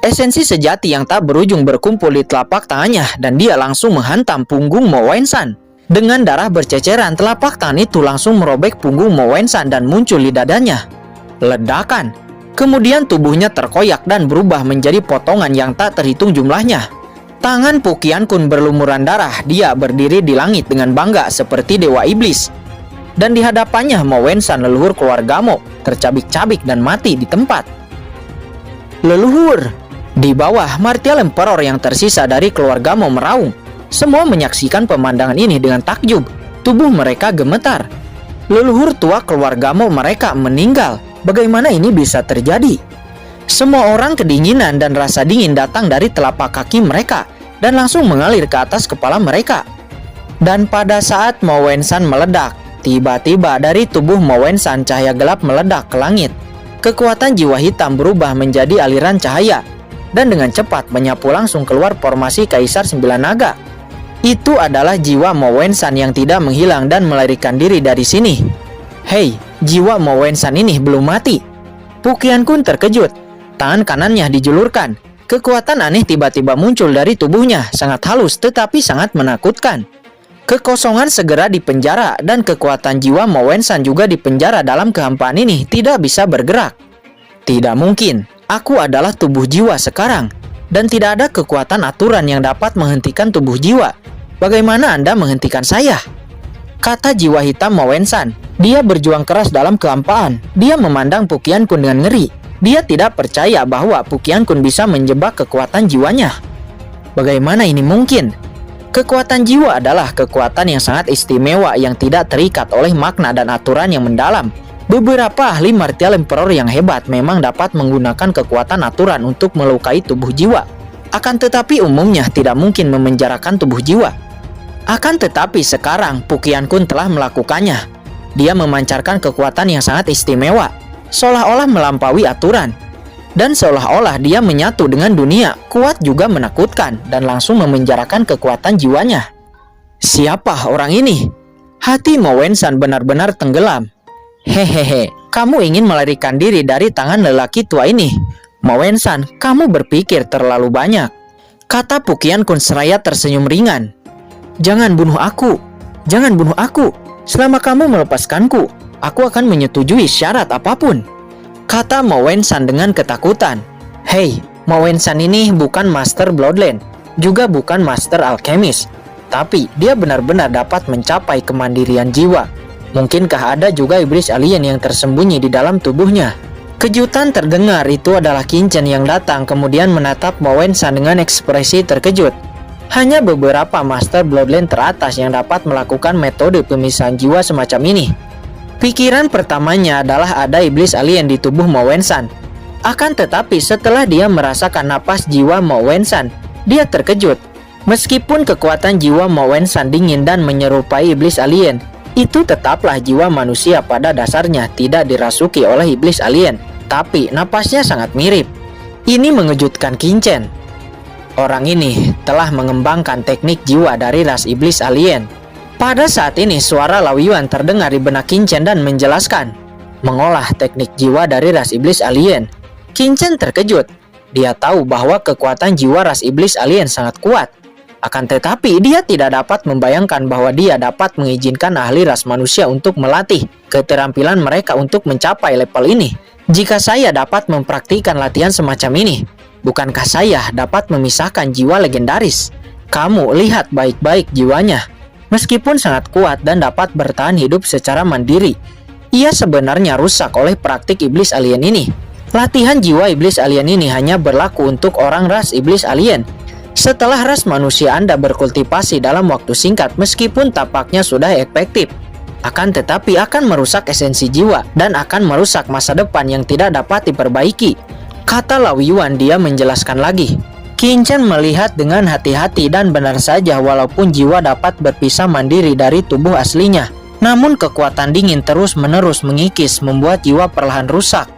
Esensi sejati yang tak berujung berkumpul di telapak tangannya dan dia langsung menghantam punggung Mo Wensan. Dengan darah berceceran, telapak tangan itu langsung merobek punggung Mo Wensan dan muncul di dadanya. Ledakan. Kemudian tubuhnya terkoyak dan berubah menjadi potongan yang tak terhitung jumlahnya. Tangan Pu Qiankun berlumuran darah. Dia berdiri di langit dengan bangga seperti dewa iblis. Dan di hadapannya Mo Wensan, leluhur keluarga Mo, tercabik-cabik dan mati di tempat. Leluhur. Di bawah, Martial Emperor yang tersisa dari keluarga Mo meraung. Semua menyaksikan pemandangan ini dengan takjub. Tubuh mereka gemetar. Leluhur tua keluarga Mo mereka meninggal. Bagaimana ini bisa terjadi? Semua orang kedinginan dan rasa dingin datang dari telapak kaki mereka dan langsung mengalir ke atas kepala mereka. Dan pada saat Mo Wensan meledak, tiba-tiba dari tubuh Mo Wensan cahaya gelap meledak ke langit. Kekuatan jiwa hitam berubah menjadi aliran cahaya. Dan dengan cepat menyapu langsung keluar formasi Kaisar Sembilan Naga. Itu adalah jiwa Mo Wensan yang tidak menghilang dan melarikan diri dari sini. Hei, jiwa Mo Wensan ini belum mati. Pu Qiankun terkejut. Tangan kanannya dijulurkan. Kekuatan aneh tiba-tiba muncul dari tubuhnya, sangat halus tetapi sangat menakutkan. Kekosongan segera dipenjara dan kekuatan jiwa Mo Wensan juga dipenjara dalam kehampaan ini, tidak bisa bergerak. Tidak mungkin. Aku adalah tubuh jiwa sekarang, dan tidak ada kekuatan aturan yang dapat menghentikan tubuh jiwa. Bagaimana Anda menghentikan saya? Kata jiwa hitam Mo Wensan. Dia berjuang keras dalam kehampaan. Dia memandang Pu Qiankun dengan ngeri. Dia tidak percaya bahwa Pu Qiankun bisa menjebak kekuatan jiwanya. Bagaimana ini mungkin? Kekuatan jiwa adalah kekuatan yang sangat istimewa yang tidak terikat oleh makna dan aturan yang mendalam. Beberapa ahli Martial Emperor yang hebat memang dapat menggunakan kekuatan aturan untuk melukai tubuh jiwa. Akan tetapi umumnya tidak mungkin memenjarakan tubuh jiwa. Akan tetapi sekarang Pu Qiankun telah melakukannya. Dia memancarkan kekuatan yang sangat istimewa, seolah-olah melampaui aturan. Dan seolah-olah dia menyatu dengan dunia, kuat juga menakutkan, dan langsung memenjarakan kekuatan jiwanya. Siapa orang ini? Hati Mo Wensan benar-benar tenggelam. Hehehe, kamu ingin melarikan diri dari tangan lelaki tua ini. Mo Wensan, kamu berpikir terlalu banyak. Kata Pu Qiankun seraya tersenyum ringan. Jangan bunuh aku. Jangan bunuh aku. Selama kamu melepaskanku, aku akan menyetujui syarat apapun. Kata Mo Wensan dengan ketakutan. Hei, Mo Wensan ini bukan Master Bloodline, juga bukan Master Alchemist. Tapi dia benar-benar dapat mencapai kemandirian jiwa. Mungkinkah ada juga iblis alien yang tersembunyi di dalam tubuhnya? Kejutan terdengar. Itu adalah Qin Chen yang datang kemudian menatap Mo Wensan dengan ekspresi terkejut. Hanya beberapa Master Bloodline teratas yang dapat melakukan metode pemisahan jiwa semacam ini. Pikiran pertamanya adalah ada iblis alien di tubuh Mo Wensan. Akan tetapi setelah dia merasakan napas jiwa Mo Wensan, dia terkejut. Meskipun kekuatan jiwa Mo Wensan dingin dan menyerupai iblis alien, itu tetaplah jiwa manusia pada dasarnya tidak dirasuki oleh iblis alien. Tapi napasnya sangat mirip. Ini mengejutkan Qin Chen. Orang ini telah mengembangkan teknik jiwa dari ras iblis alien. Pada saat ini suara Lao Yuan terdengar di benak Qin Chen dan menjelaskan, mengolah teknik jiwa dari ras iblis alien. Qin Chen terkejut. Dia tahu bahwa kekuatan jiwa ras iblis alien sangat kuat. Akan tetapi dia tidak dapat membayangkan bahwa dia dapat mengizinkan ahli ras manusia untuk melatih keterampilan mereka untuk mencapai level ini. Jika saya dapat mempraktikkan latihan semacam ini, bukankah saya dapat memisahkan jiwa legendaris? Kamu lihat baik-baik jiwanya. Meskipun sangat kuat dan dapat bertahan hidup secara mandiri, ia sebenarnya rusak oleh praktik iblis alien ini. Latihan jiwa iblis alien ini hanya berlaku untuk orang ras iblis alien. Setelah ras manusia Anda berkultivasi dalam waktu singkat, meskipun tampaknya sudah efektif, akan tetapi akan merusak esensi jiwa dan akan merusak masa depan yang tidak dapat diperbaiki, kata Lao Yuan. Dia menjelaskan lagi. Qin Chen melihat dengan hati-hati dan benar saja walaupun jiwa dapat berpisah mandiri dari tubuh aslinya, namun kekuatan dingin terus-menerus mengikis membuat jiwa perlahan rusak.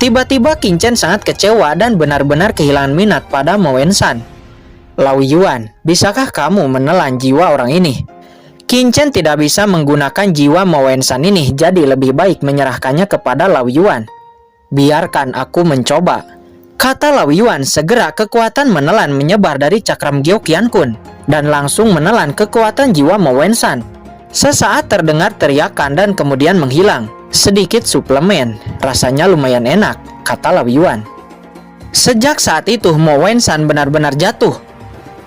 Tiba-tiba Qin Chen sangat kecewa dan benar-benar kehilangan minat pada Mo Wensan. Lao Yuan, bisakah kamu menelan jiwa orang ini? Qin Chen tidak bisa menggunakan jiwa Mo Wensan ini, jadi lebih baik menyerahkannya kepada Lao Yuan. Biarkan aku mencoba, kata Lao Yuan. Segera kekuatan menelan menyebar dari cakram Gyo Qian Kun dan langsung menelan kekuatan jiwa Mo Wensan. Sesaat terdengar teriakan dan kemudian menghilang. Sedikit suplemen, rasanya lumayan enak, kata Lao Yuan. Sejak saat itu Mo Wensan benar-benar jatuh.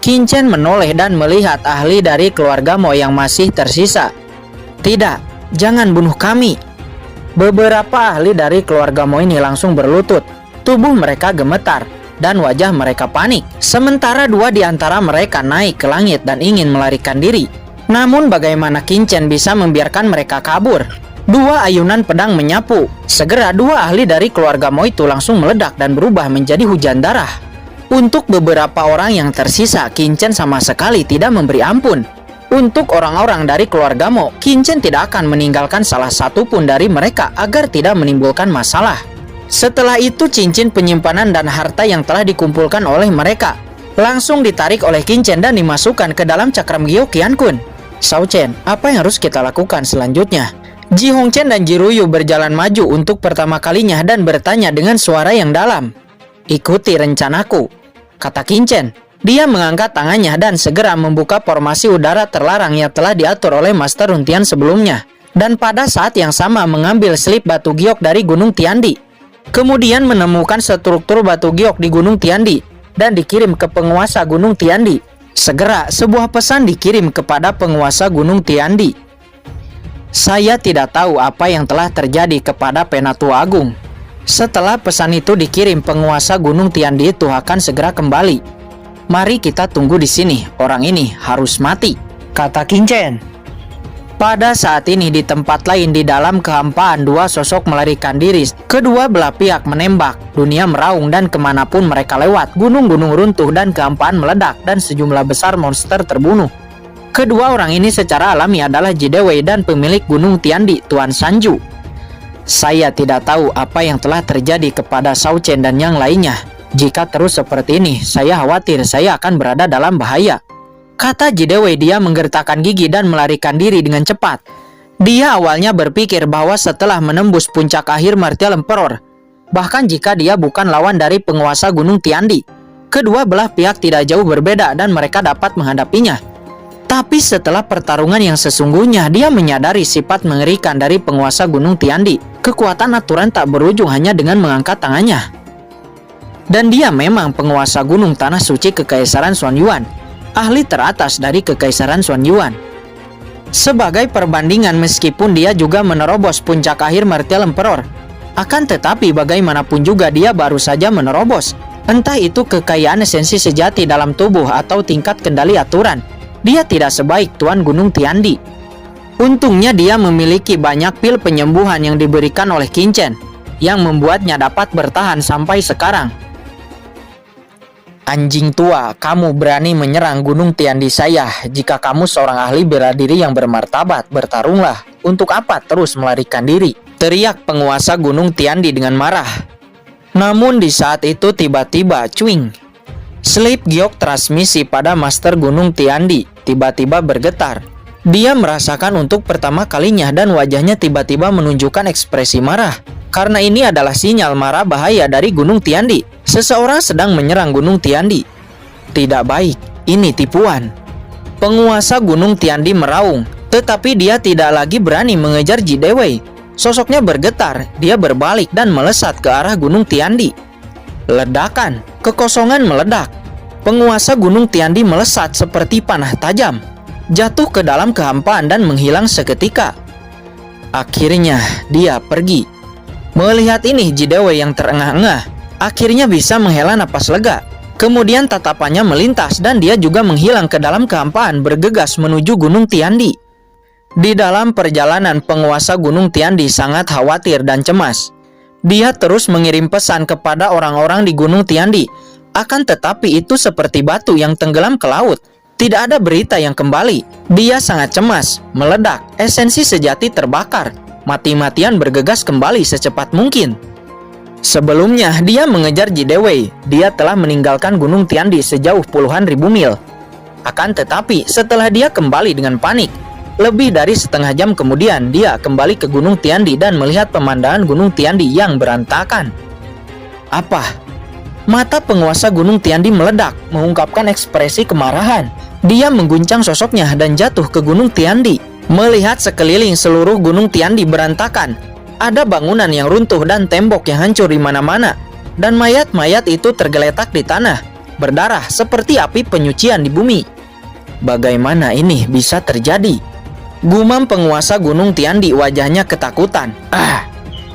Qin Chen menoleh dan melihat ahli dari keluarga Mo yang masih tersisa. Tidak, jangan bunuh kami. Beberapa ahli dari keluarga Mo ini langsung berlutut. Tubuh mereka gemetar dan wajah mereka panik. Sementara dua di antara mereka naik ke langit dan ingin melarikan diri. Namun bagaimana Qin Chen bisa membiarkan mereka kabur? Dua ayunan pedang menyapu. Segera dua ahli dari keluarga Mo itu langsung meledak dan berubah menjadi hujan darah. Untuk beberapa orang yang tersisa, Qin Chen sama sekali tidak memberi ampun. Untuk orang-orang dari keluarga Mo, Qin Chen tidak akan meninggalkan salah satu pun dari mereka agar tidak menimbulkan masalah. Setelah itu cincin penyimpanan dan harta yang telah dikumpulkan oleh mereka langsung ditarik oleh Qin Chen dan dimasukkan ke dalam cakram Gyo Qian Kun. Shao Chen, apa yang harus kita lakukan selanjutnya? Ji Hongchen dan Ji Ruyu berjalan maju untuk pertama kalinya dan bertanya dengan suara yang dalam. Ikuti rencanaku, kata Qin Chen. Dia mengangkat tangannya dan segera membuka formasi udara terlarang yang telah diatur oleh Master Runtian sebelumnya. Dan pada saat yang sama mengambil slip batu giok dari Gunung Tiandi. Kemudian menemukan struktur batu giok di Gunung Tiandi dan dikirim ke penguasa Gunung Tiandi. Segera sebuah pesan dikirim kepada penguasa Gunung Tiandi. Saya tidak tahu apa yang telah terjadi kepada Penatua Agung. Setelah pesan itu dikirim, penguasa Gunung Tiandi itu akan segera kembali. Mari kita tunggu di sini, orang ini harus mati, kata Qin Chen. Pada saat ini di tempat lain di dalam kehampaan, dua sosok melarikan diri. Kedua belah pihak menembak, dunia meraung dan kemanapun mereka lewat, gunung-gunung runtuh dan kehampaan meledak dan sejumlah besar monster terbunuh. Kedua orang ini secara alami adalah Jidewei dan pemilik Gunung Tiandi, Tuan Sanju. Saya tidak tahu apa yang telah terjadi kepada Shao Chen dan yang lainnya. Jika terus seperti ini, saya khawatir saya akan berada dalam bahaya, kata Jidewei. Dia menggertakkan gigi dan melarikan diri dengan cepat. Dia awalnya berpikir bahwa setelah menembus puncak akhir Martial Emperor, bahkan jika dia bukan lawan dari penguasa Gunung Tiandi, kedua belah pihak tidak jauh berbeda dan mereka dapat menghadapinya. Tapi setelah pertarungan yang sesungguhnya, dia menyadari sifat mengerikan dari penguasa Gunung Tiandi. Kekuatan aturan tak berujung hanya dengan mengangkat tangannya. Dan dia memang penguasa Gunung Tanah Suci Kekaisaran Xuanyuan, ahli teratas dari Kekaisaran Xuanyuan. Sebagai perbandingan, meskipun dia juga menerobos puncak akhir Martial Emperor, akan tetapi bagaimanapun juga dia baru saja menerobos. Entah itu kekayaan esensi sejati dalam tubuh atau tingkat kendali aturan, dia tidak sebaik Tuan Gunung Tiandi. Untungnya dia memiliki banyak pil penyembuhan yang diberikan oleh Qin Chen, yang membuatnya dapat bertahan sampai sekarang. Anjing tua, kamu berani menyerang Gunung Tiandi saya. Jika kamu seorang ahli bela diri yang bermartabat, bertarunglah. Untuk apa terus melarikan diri? Teriak penguasa Gunung Tiandi dengan marah. Namun di saat itu tiba-tiba cuing. Slip giok transmisi pada Master Gunung Tiandi tiba-tiba bergetar. Dia merasakan untuk pertama kalinya dan wajahnya tiba-tiba menunjukkan ekspresi marah. Karena ini adalah sinyal mara bahaya dari Gunung Tiandi. Seseorang sedang menyerang Gunung Tiandi. Tidak baik, ini tipuan. Penguasa Gunung Tiandi meraung, tetapi dia tidak lagi berani mengejar Jidewei. Sosoknya bergetar, dia berbalik dan melesat ke arah Gunung Tiandi. Ledakan, kekosongan meledak. Penguasa Gunung Tiandi melesat seperti panah tajam, jatuh ke dalam kehampaan dan menghilang seketika. Akhirnya dia pergi. Melihat ini, Jidewei yang terengah-engah akhirnya bisa menghela napas lega. Kemudian tatapannya melintas dan dia juga menghilang ke dalam kehampaan bergegas menuju Gunung Tiandi. Di dalam perjalanan, penguasa Gunung Tiandi sangat khawatir dan cemas. Dia terus mengirim pesan kepada orang-orang di Gunung Tiandi. Akan tetapi itu seperti batu yang tenggelam ke laut. Tidak ada berita yang kembali. Dia sangat cemas, meledak, esensi sejati terbakar. Mati-matian bergegas kembali secepat mungkin. Sebelumnya, dia mengejar Jidewei. Dia telah meninggalkan Gunung Tiandi sejauh puluhan ribu mil. Akan tetapi, setelah dia kembali dengan panik, lebih dari setengah jam kemudian, dia kembali ke Gunung Tiandi dan melihat pemandangan Gunung Tiandi yang berantakan. Apa? Mata penguasa Gunung Tiandi meledak, mengungkapkan ekspresi kemarahan. Dia mengguncang sosoknya dan jatuh ke Gunung Tiandi. Melihat sekeliling seluruh Gunung Tiandi berantakan, ada bangunan yang runtuh dan tembok yang hancur di mana-mana. Dan mayat-mayat itu tergeletak di tanah, berdarah seperti api penyucian di bumi. Bagaimana ini bisa terjadi? Gumam penguasa Gunung Tiandi, wajahnya ketakutan.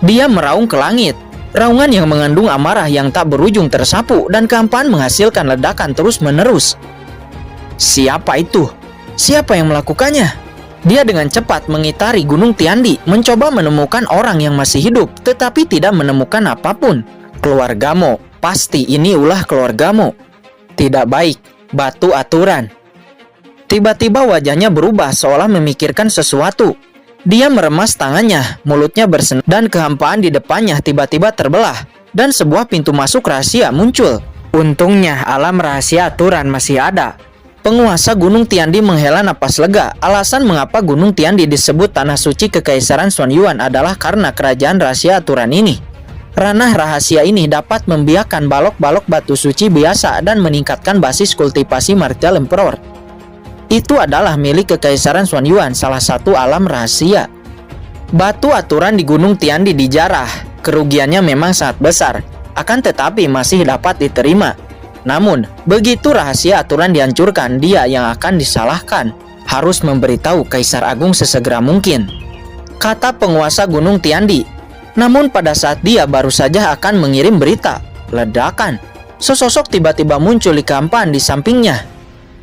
Dia meraung ke langit. Raungan yang mengandung amarah yang tak berujung tersapu dan kehampaan menghasilkan ledakan terus-menerus. Siapa itu? Siapa yang melakukannya? Dia dengan cepat mengitari Gunung Tiandi, mencoba menemukan orang yang masih hidup, tetapi tidak menemukan apapun. Keluargamu, pasti ini ulah keluargamu. Tidak baik, batu aturan. Tiba-tiba wajahnya berubah seolah memikirkan sesuatu. Dia meremas tangannya, mulutnya bersenang dan kehampaan di depannya tiba-tiba terbelah dan sebuah pintu masuk rahasia muncul. Untungnya alam rahasia aturan masih ada. Penguasa Gunung Tiandi menghela napas lega. Alasan mengapa Gunung Tiandi disebut tanah suci Kekaisaran Xuan Yuan adalah karena kerajaan rahasia aturan ini. Ranah rahasia ini dapat membiarkan balok-balok batu suci biasa dan meningkatkan basis kultivasi Martial Emperor. Itu adalah milik Kekaisaran Xuan Yuan, salah satu alam rahasia. Batu aturan di Gunung Tiandi dijarah. Kerugiannya memang sangat besar, akan tetapi masih dapat diterima. Namun, begitu rahasia aturan dihancurkan, dia yang akan disalahkan. Harus memberitahu Kaisar Agung sesegera mungkin, kata penguasa Gunung Tiandi. Namun pada saat dia baru saja akan mengirim berita, ledakan. Sesosok tiba-tiba muncul di kehampaan di sampingnya.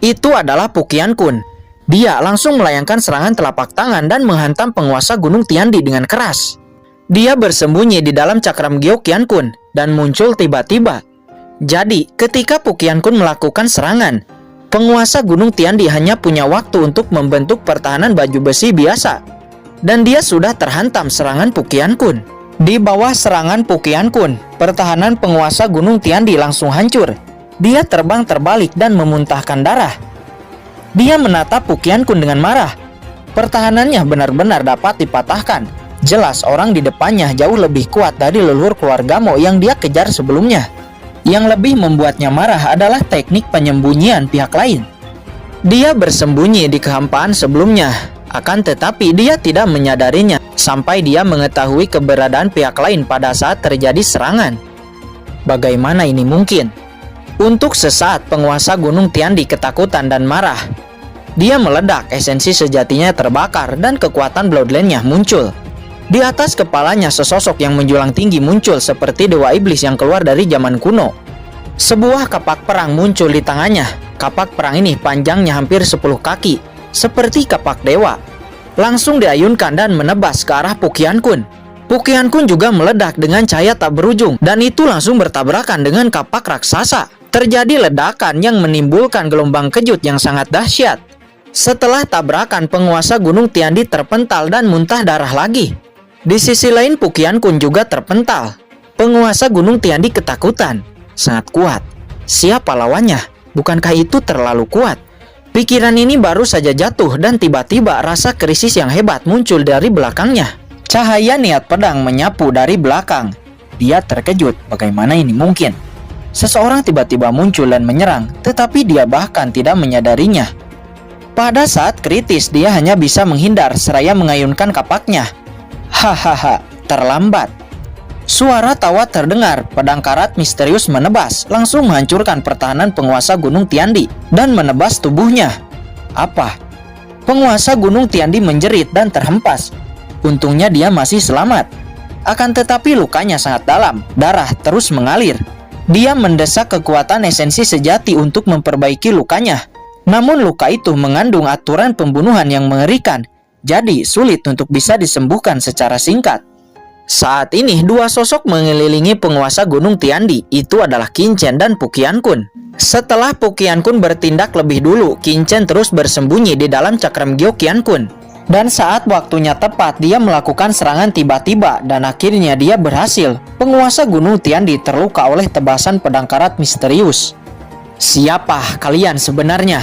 Itu adalah Pu Qiankun. Dia langsung melayangkan serangan telapak tangan dan menghantam penguasa Gunung Tiandi dengan keras. Dia bersembunyi di dalam cakram Gyo Qiankun dan muncul tiba-tiba. Jadi, ketika Pu Qiankun melakukan serangan, penguasa Gunung Tiandi hanya punya waktu untuk membentuk pertahanan baju besi biasa. Dan dia sudah terhantam serangan Pu Qiankun. Di bawah serangan Pu Qiankun, pertahanan penguasa Gunung Tiandi langsung hancur. Dia terbang terbalik dan memuntahkan darah. Dia menatap Pu Qiankun dengan marah. Pertahanannya benar-benar dapat dipatahkan. Jelas orang di depannya jauh lebih kuat dari leluhur keluarga Mo yang dia kejar sebelumnya. Yang lebih membuatnya marah adalah teknik penyembunyian pihak lain. Dia bersembunyi di kehampaan sebelumnya, akan tetapi dia tidak menyadarinya sampai dia mengetahui keberadaan pihak lain pada saat terjadi serangan. Bagaimana ini mungkin? Untuk sesaat penguasa Gunung Tiandi ketakutan dan marah. Dia meledak, esensi sejatinya terbakar dan kekuatan Bloodline-nya muncul. Di atas kepalanya sesosok yang menjulang tinggi muncul seperti dewa iblis yang keluar dari zaman kuno. Sebuah kapak perang muncul di tangannya. Kapak perang ini panjangnya hampir 10 kaki, seperti kapak dewa. Langsung diayunkan dan menebas ke arah Pu Qiankun. Pu Qiankun juga meledak dengan cahaya tak berujung dan itu langsung bertabrakan dengan kapak raksasa. Terjadi ledakan yang menimbulkan gelombang kejut yang sangat dahsyat. Setelah tabrakan, penguasa Gunung Tiandi terpental dan muntah darah lagi. Di sisi lain Pu Qiankun juga terpental. Penguasa Gunung Tiandi ketakutan. Sangat kuat. Siapa lawannya? Bukankah itu terlalu kuat? Pikiran ini baru saja jatuh dan tiba-tiba rasa krisis yang hebat muncul dari belakangnya. Cahaya niat pedang menyapu dari belakang. Dia terkejut, bagaimana ini mungkin? Seseorang tiba-tiba muncul dan menyerang, tetapi dia bahkan tidak menyadarinya. Pada saat kritis, dia hanya bisa menghindar seraya mengayunkan kapaknya. Hahaha, terlambat. Suara tawa terdengar, pedang karat misterius menebas, langsung menghancurkan pertahanan penguasa Gunung Tiandi dan menebas tubuhnya. Apa? Penguasa Gunung Tiandi menjerit dan terhempas. Untungnya dia masih selamat. Akan tetapi lukanya sangat dalam, darah terus mengalir. Dia mendesak kekuatan esensi sejati untuk memperbaiki lukanya. Namun luka itu mengandung aturan pembunuhan yang mengerikan, jadi sulit untuk bisa disembuhkan secara singkat. Saat ini dua sosok mengelilingi penguasa Gunung Tiandi, itu adalah Qin Chen dan Pu Qianqun. Setelah Pu Qianqun bertindak lebih dulu, Qin Chen terus bersembunyi di dalam cakram Gyo Qianqun. Dan saat waktunya tepat, dia melakukan serangan tiba-tiba dan akhirnya dia berhasil. Penguasa Gunung Tiandi terluka oleh tebasan pedang karat misterius. Siapa kalian sebenarnya?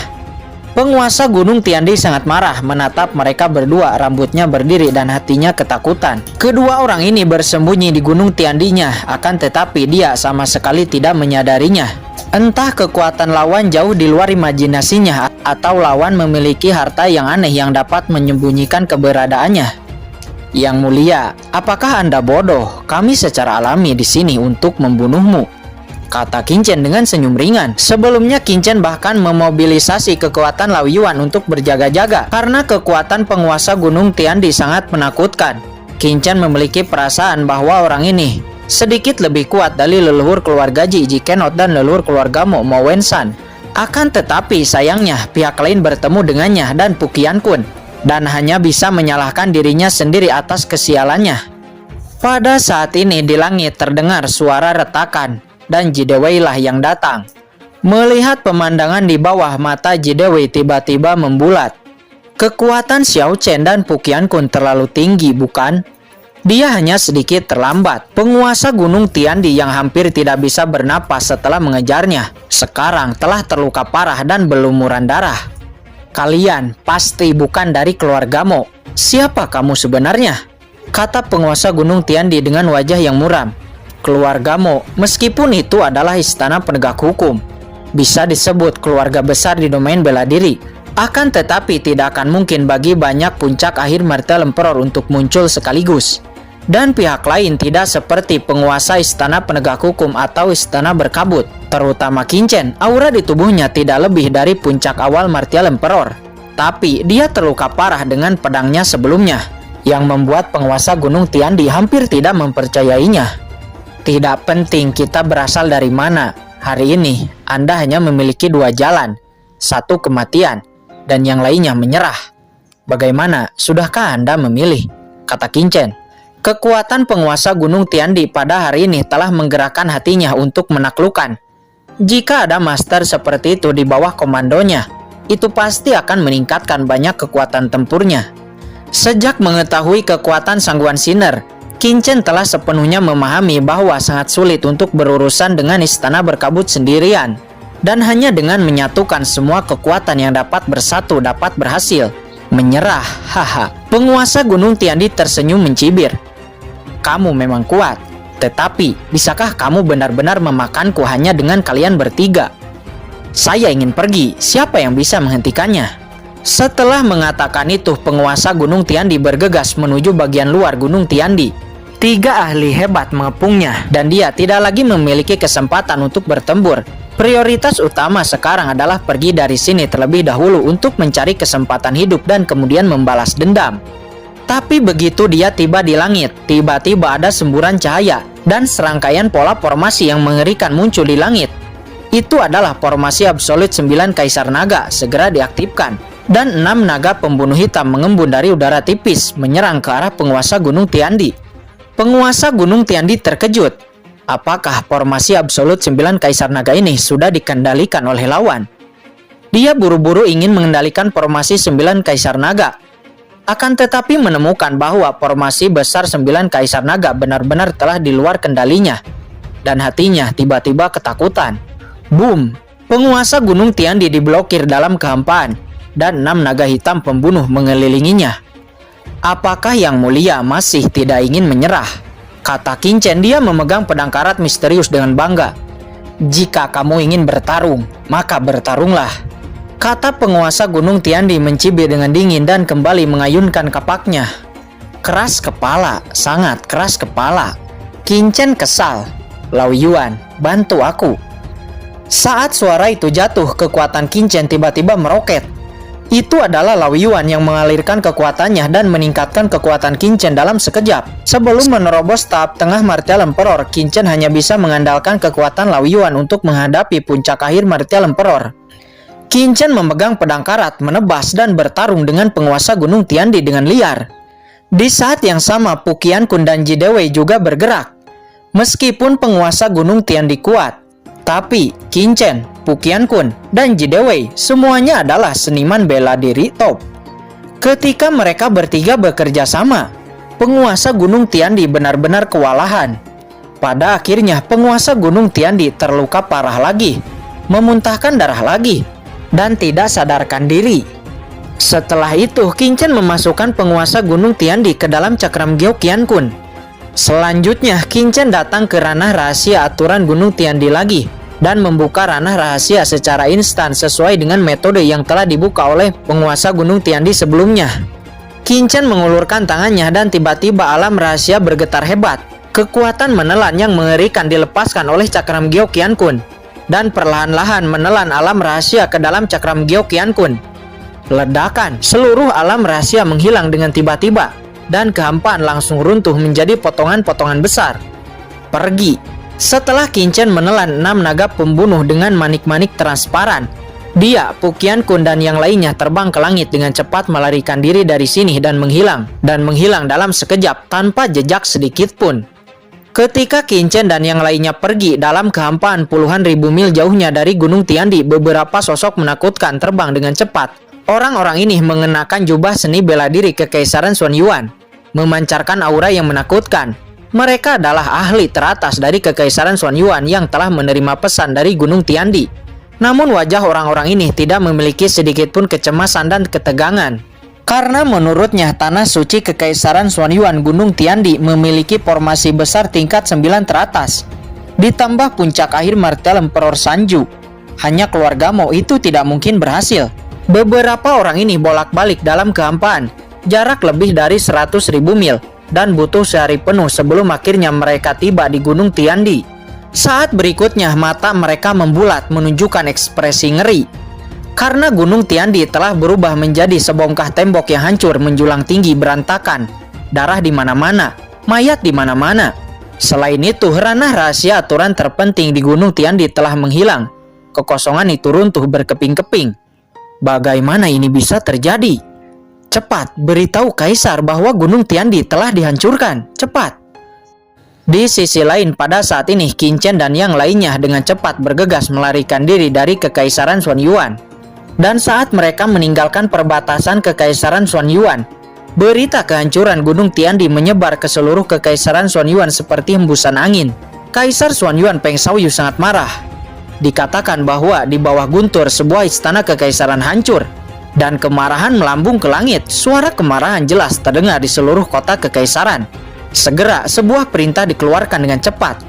Penguasa Gunung Tiandi sangat marah menatap mereka berdua, rambutnya berdiri dan hatinya ketakutan. Kedua orang ini bersembunyi di Gunung Tiandinya, akan tetapi dia sama sekali tidak menyadarinya. Entah kekuatan lawan jauh di luar imajinasinya atau lawan memiliki harta yang aneh yang dapat menyembunyikan keberadaannya. Yang mulia, apakah Anda bodoh? Kami secara alami di sini untuk membunuhmu, kata Qin Chen dengan senyum ringan. Sebelumnya Qin Chen bahkan memobilisasi kekuatan Lao Yuan untuk berjaga-jaga karena kekuatan penguasa Gunung Tiandi sangat menakutkan. Qin Chen memiliki perasaan bahwa orang ini sedikit lebih kuat dari leluhur keluarga Ji Kenot dan leluhur keluarga Mo Wenshan. Akan tetapi sayangnya pihak lain bertemu dengannya dan Pu Qianqun dan hanya bisa menyalahkan dirinya sendiri atas kesialannya. Pada saat ini di langit terdengar suara retakan dan Jidewei lah yang datang. Melihat pemandangan di bawah, mata Jidewei tiba-tiba membulat. Kekuatan Xiao Chen dan Pu Qianqun terlalu tinggi, bukan? Dia hanya sedikit terlambat. Penguasa Gunung Tiandi yang hampir tidak bisa bernapas setelah mengejarnya, sekarang telah terluka parah dan berlumuran darah. Kalian pasti bukan dari keluarga Mo. Siapa kamu sebenarnya? Kata penguasa Gunung Tiandi dengan wajah yang muram. Keluarga Mo, meskipun itu adalah istana penegak hukum, bisa disebut keluarga besar di domain bela diri. Akan tetapi tidak akan mungkin bagi banyak puncak akhir martial emperor untuk muncul sekaligus. Dan pihak lain tidak seperti penguasa istana penegak hukum atau istana berkabut. Terutama Qin Chen, aura di tubuhnya tidak lebih dari puncak awal martial emperor. Tapi dia terluka parah dengan pedangnya sebelumnya, yang membuat penguasa Gunung Tiandi hampir tidak mempercayainya. Tidak penting kita berasal dari mana. Hari ini Anda hanya memiliki dua jalan. Satu kematian dan yang lainnya menyerah. Bagaimana? Sudahkah Anda memilih? Kata Qin Chen. Kekuatan penguasa Gunung Tiandi pada hari ini telah menggerakkan hatinya untuk menaklukkan. Jika ada master seperti itu di bawah komandonya, itu pasti akan meningkatkan banyak kekuatan tempurnya. Sejak mengetahui kekuatan Sangguan Sinner, Qin Chen telah sepenuhnya memahami bahwa sangat sulit untuk berurusan dengan istana berkabut sendirian. Dan hanya dengan menyatukan semua kekuatan yang dapat bersatu dapat berhasil. Menyerah, haha. Penguasa Gunung Tiandi tersenyum mencibir. Kamu memang kuat, tetapi bisakah kamu benar-benar memakanku hanya dengan kalian bertiga? Saya ingin pergi, siapa yang bisa menghentikannya? Setelah mengatakan itu, penguasa Gunung Tiandi bergegas menuju bagian luar Gunung Tiandi. 3 ahli hebat mengepungnya dan dia tidak lagi memiliki kesempatan untuk bertempur. Prioritas utama sekarang adalah pergi dari sini terlebih dahulu untuk mencari kesempatan hidup dan kemudian membalas dendam. Tapi begitu dia tiba di langit, tiba-tiba ada semburan cahaya dan serangkaian pola formasi yang mengerikan muncul di langit. Itu adalah formasi absolut 9 Kaisar Naga, segera diaktifkan. Dan 6 naga pembunuh hitam mengembun dari udara tipis menyerang ke arah penguasa Gunung Tiandi. Penguasa Gunung Tiandi terkejut. Apakah formasi absolut 9 Kaisar Naga ini sudah dikendalikan oleh lawan? Dia buru-buru ingin mengendalikan formasi 9 Kaisar Naga. Akan tetapi menemukan bahwa formasi besar 9 Kaisar Naga benar-benar telah di luar kendalinya. Dan hatinya tiba-tiba ketakutan. Boom! Penguasa Gunung Tiandi diblokir dalam kehampaan dan 6 naga hitam pembunuh mengelilinginya. Apakah Yang Mulia masih tidak ingin menyerah? Kata Qin Chen, dia memegang pedang karat misterius dengan bangga. Jika kamu ingin bertarung, maka bertarunglah. Kata penguasa Gunung Tiandi mencibir dengan dingin dan kembali mengayunkan kapaknya. Keras kepala, sangat keras kepala. Qin Chen kesal. Lao Yuan, bantu aku. Saat suara itu jatuh, kekuatan Qin Chen tiba-tiba meroket. Itu adalah Lao Yuan yang mengalirkan kekuatannya dan meningkatkan kekuatan Qin Chen dalam sekejap. Sebelum menerobos tahap tengah Martial Emperor, Qin Chen hanya bisa mengandalkan kekuatan Lao Yuan untuk menghadapi puncak akhir Martial Emperor. Qin Chen memegang pedang karat, menebas dan bertarung dengan penguasa Gunung Tiandi dengan liar. Di saat yang sama, Puqian Kun dan Jidewei juga bergerak. Meskipun penguasa Gunung Tiandi kuat, tapi Qin Chen, Puqian Kun, dan Jidewei semuanya adalah seniman bela diri top. Ketika mereka bertiga bekerja sama, penguasa Gunung Tiandi benar-benar kewalahan. Pada akhirnya, penguasa Gunung Tiandi terluka parah lagi, memuntahkan darah lagi, dan tidak sadarkan diri. Setelah itu, Qin Chen memasukkan penguasa Gunung Tiandi ke dalam cakram Gyeokyan Kun. Selanjutnya, Qin Chen datang ke ranah rahasia aturan Gunung Tiandi lagi dan membuka ranah rahasia secara instan sesuai dengan metode yang telah dibuka oleh penguasa Gunung Tiandi sebelumnya. Qin Chen mengulurkan tangannya dan tiba-tiba alam rahasia bergetar hebat. Kekuatan menelan yang mengerikan dilepaskan oleh cakram Gyeokyan Kun dan perlahan-lahan menelan alam rahasia ke dalam cakram Gyeokyan Kun. Ledakan, seluruh alam rahasia menghilang dengan tiba-tiba dan kehampaan langsung runtuh menjadi potongan-potongan besar. Pergi. Setelah Qin Chen menelan 6 naga pembunuh dengan manik-manik transparan, dia, Puqian Kun, dan yang lainnya terbang ke langit dengan cepat melarikan diri dari sini dan menghilang dalam sekejap tanpa jejak sedikit pun. Ketika Qin Chen dan yang lainnya pergi dalam kehampaan puluhan ribu mil jauhnya dari Gunung Tiandi, beberapa sosok menakutkan terbang dengan cepat. Orang-orang ini mengenakan jubah seni bela diri Kekaisaran Xuan Yuan, memancarkan aura yang menakutkan. Mereka adalah ahli teratas dari Kekaisaran Xuan Yuan yang telah menerima pesan dari Gunung Tiandi. Namun wajah orang-orang ini tidak memiliki sedikit pun kecemasan dan ketegangan. Karena menurutnya tanah suci Kekaisaran Xuan Yuan Gunung Tiandi memiliki formasi besar tingkat 9 teratas. Ditambah puncak akhir Martial Emperor Sanju. Hanya keluarga Mo itu tidak mungkin berhasil. Beberapa orang ini bolak-balik dalam kehampaan, jarak lebih dari 100.000 mil, dan butuh sehari penuh sebelum akhirnya mereka tiba di Gunung Tiandi. Saat berikutnya mata mereka membulat menunjukkan ekspresi ngeri. Karena Gunung Tiandi telah berubah menjadi sebongkah tembok yang hancur menjulang tinggi berantakan. Darah di mana-mana, mayat di mana-mana. Selain itu, ranah rahasia aturan terpenting di Gunung Tiandi telah menghilang. Kekosongan itu runtuh berkeping-keping. Bagaimana ini bisa terjadi? Cepat, beritahu Kaisar bahwa Gunung Tiandi telah dihancurkan. Cepat. Di sisi lain, pada saat ini Qin Chen dan yang lainnya dengan cepat bergegas melarikan diri dari Kekaisaran Xuan Yuan. Dan saat mereka meninggalkan perbatasan Kekaisaran Xuan Yuan, berita kehancuran Gunung Tiandi menyebar ke seluruh Kekaisaran Xuan Yuan seperti hembusan angin. Kaisar Xuan Yuan Peng Xiaoyu sangat marah. Dikatakan bahwa di bawah guntur sebuah istana kekaisaran hancur. Dan kemarahan melambung ke langit. Suara kemarahan jelas terdengar di seluruh kota kekaisaran. Segera sebuah perintah dikeluarkan dengan cepat.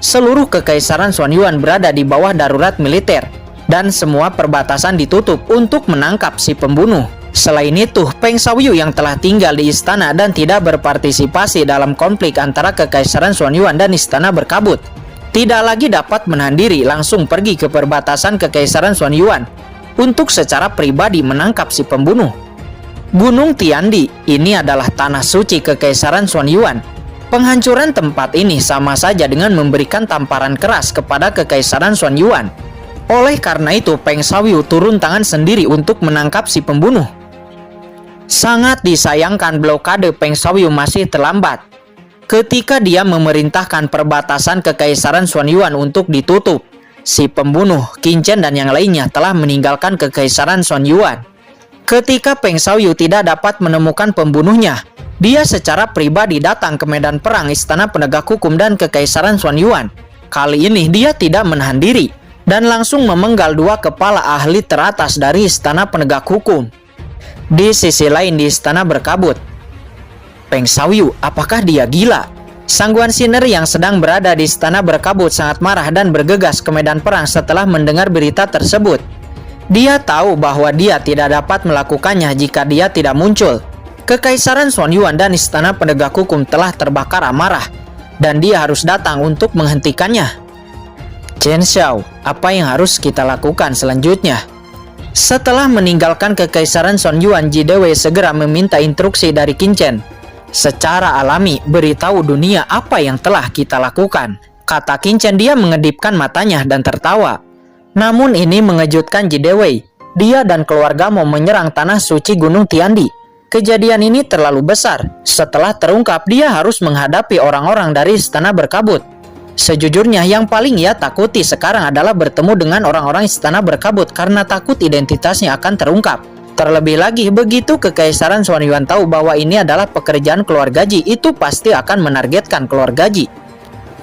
Seluruh Kekaisaran Xuan Yuan berada di bawah darurat militer, dan semua perbatasan ditutup untuk menangkap si pembunuh. Selain itu, Peng Xiaoyu yang telah tinggal di istana dan tidak berpartisipasi dalam konflik antara Kekaisaran Xuan Yuan dan istana berkabut, tidak lagi dapat menahan diri, langsung pergi ke perbatasan Kekaisaran Xuan Yuan untuk secara pribadi menangkap si pembunuh. Gunung Tiandi ini adalah tanah suci Kekaisaran Xuan Yuan. Penghancuran tempat ini sama saja dengan memberikan tamparan keras kepada Kekaisaran Xuan Yuan. Oleh karena itu, Peng Xiaoyu turun tangan sendiri untuk menangkap si pembunuh. Sangat disayangkan blokade Peng Xiaoyu masih terlambat. Ketika dia memerintahkan perbatasan Kekaisaran Xuan Yuan untuk ditutup, si pembunuh, Qin Chen dan yang lainnya telah meninggalkan Kekaisaran Xuan Yuan. Ketika Peng Xiaoyu tidak dapat menemukan pembunuhnya, dia secara pribadi datang ke medan perang Istana Penegak Hukum dan Kekaisaran Xuan Yuan. Kali ini dia tidak menahan diri. dan langsung memenggal 2 kepala ahli teratas dari istana penegak hukum. Di sisi lain di istana berkabut, Peng Xiaoyu, apakah dia gila? Sangguan Sinner yang sedang berada di istana berkabut sangat marah dan bergegas ke medan perang setelah mendengar berita tersebut. Dia tahu bahwa dia tidak dapat melakukannya jika dia tidak muncul. Kekaisaran Xuanyuan dan istana penegak hukum telah terbakar amarah, dan dia harus datang untuk menghentikannya. Chen Xiao, apa yang harus kita lakukan selanjutnya? Setelah meninggalkan kekaisaran Xuanyuan, Jidewei segera meminta instruksi dari Qin Chen. Secara alami, beritahu dunia apa yang telah kita lakukan, kata Qin Chen. Dia mengedipkan matanya dan tertawa. Namun ini mengejutkan Jidewei. Dia dan keluarga mau menyerang tanah suci Gunung Tiandi. Kejadian ini terlalu besar. Setelah terungkap, dia harus menghadapi orang-orang dari istana berkabut. Sejujurnya, yang paling ia takuti sekarang adalah bertemu dengan orang-orang istana berkabut karena takut identitasnya akan terungkap. Terlebih lagi, begitu kekaisaran Xuanyuan tahu bahwa ini adalah pekerjaan keluarga Ji, itu pasti akan menargetkan keluarga Ji.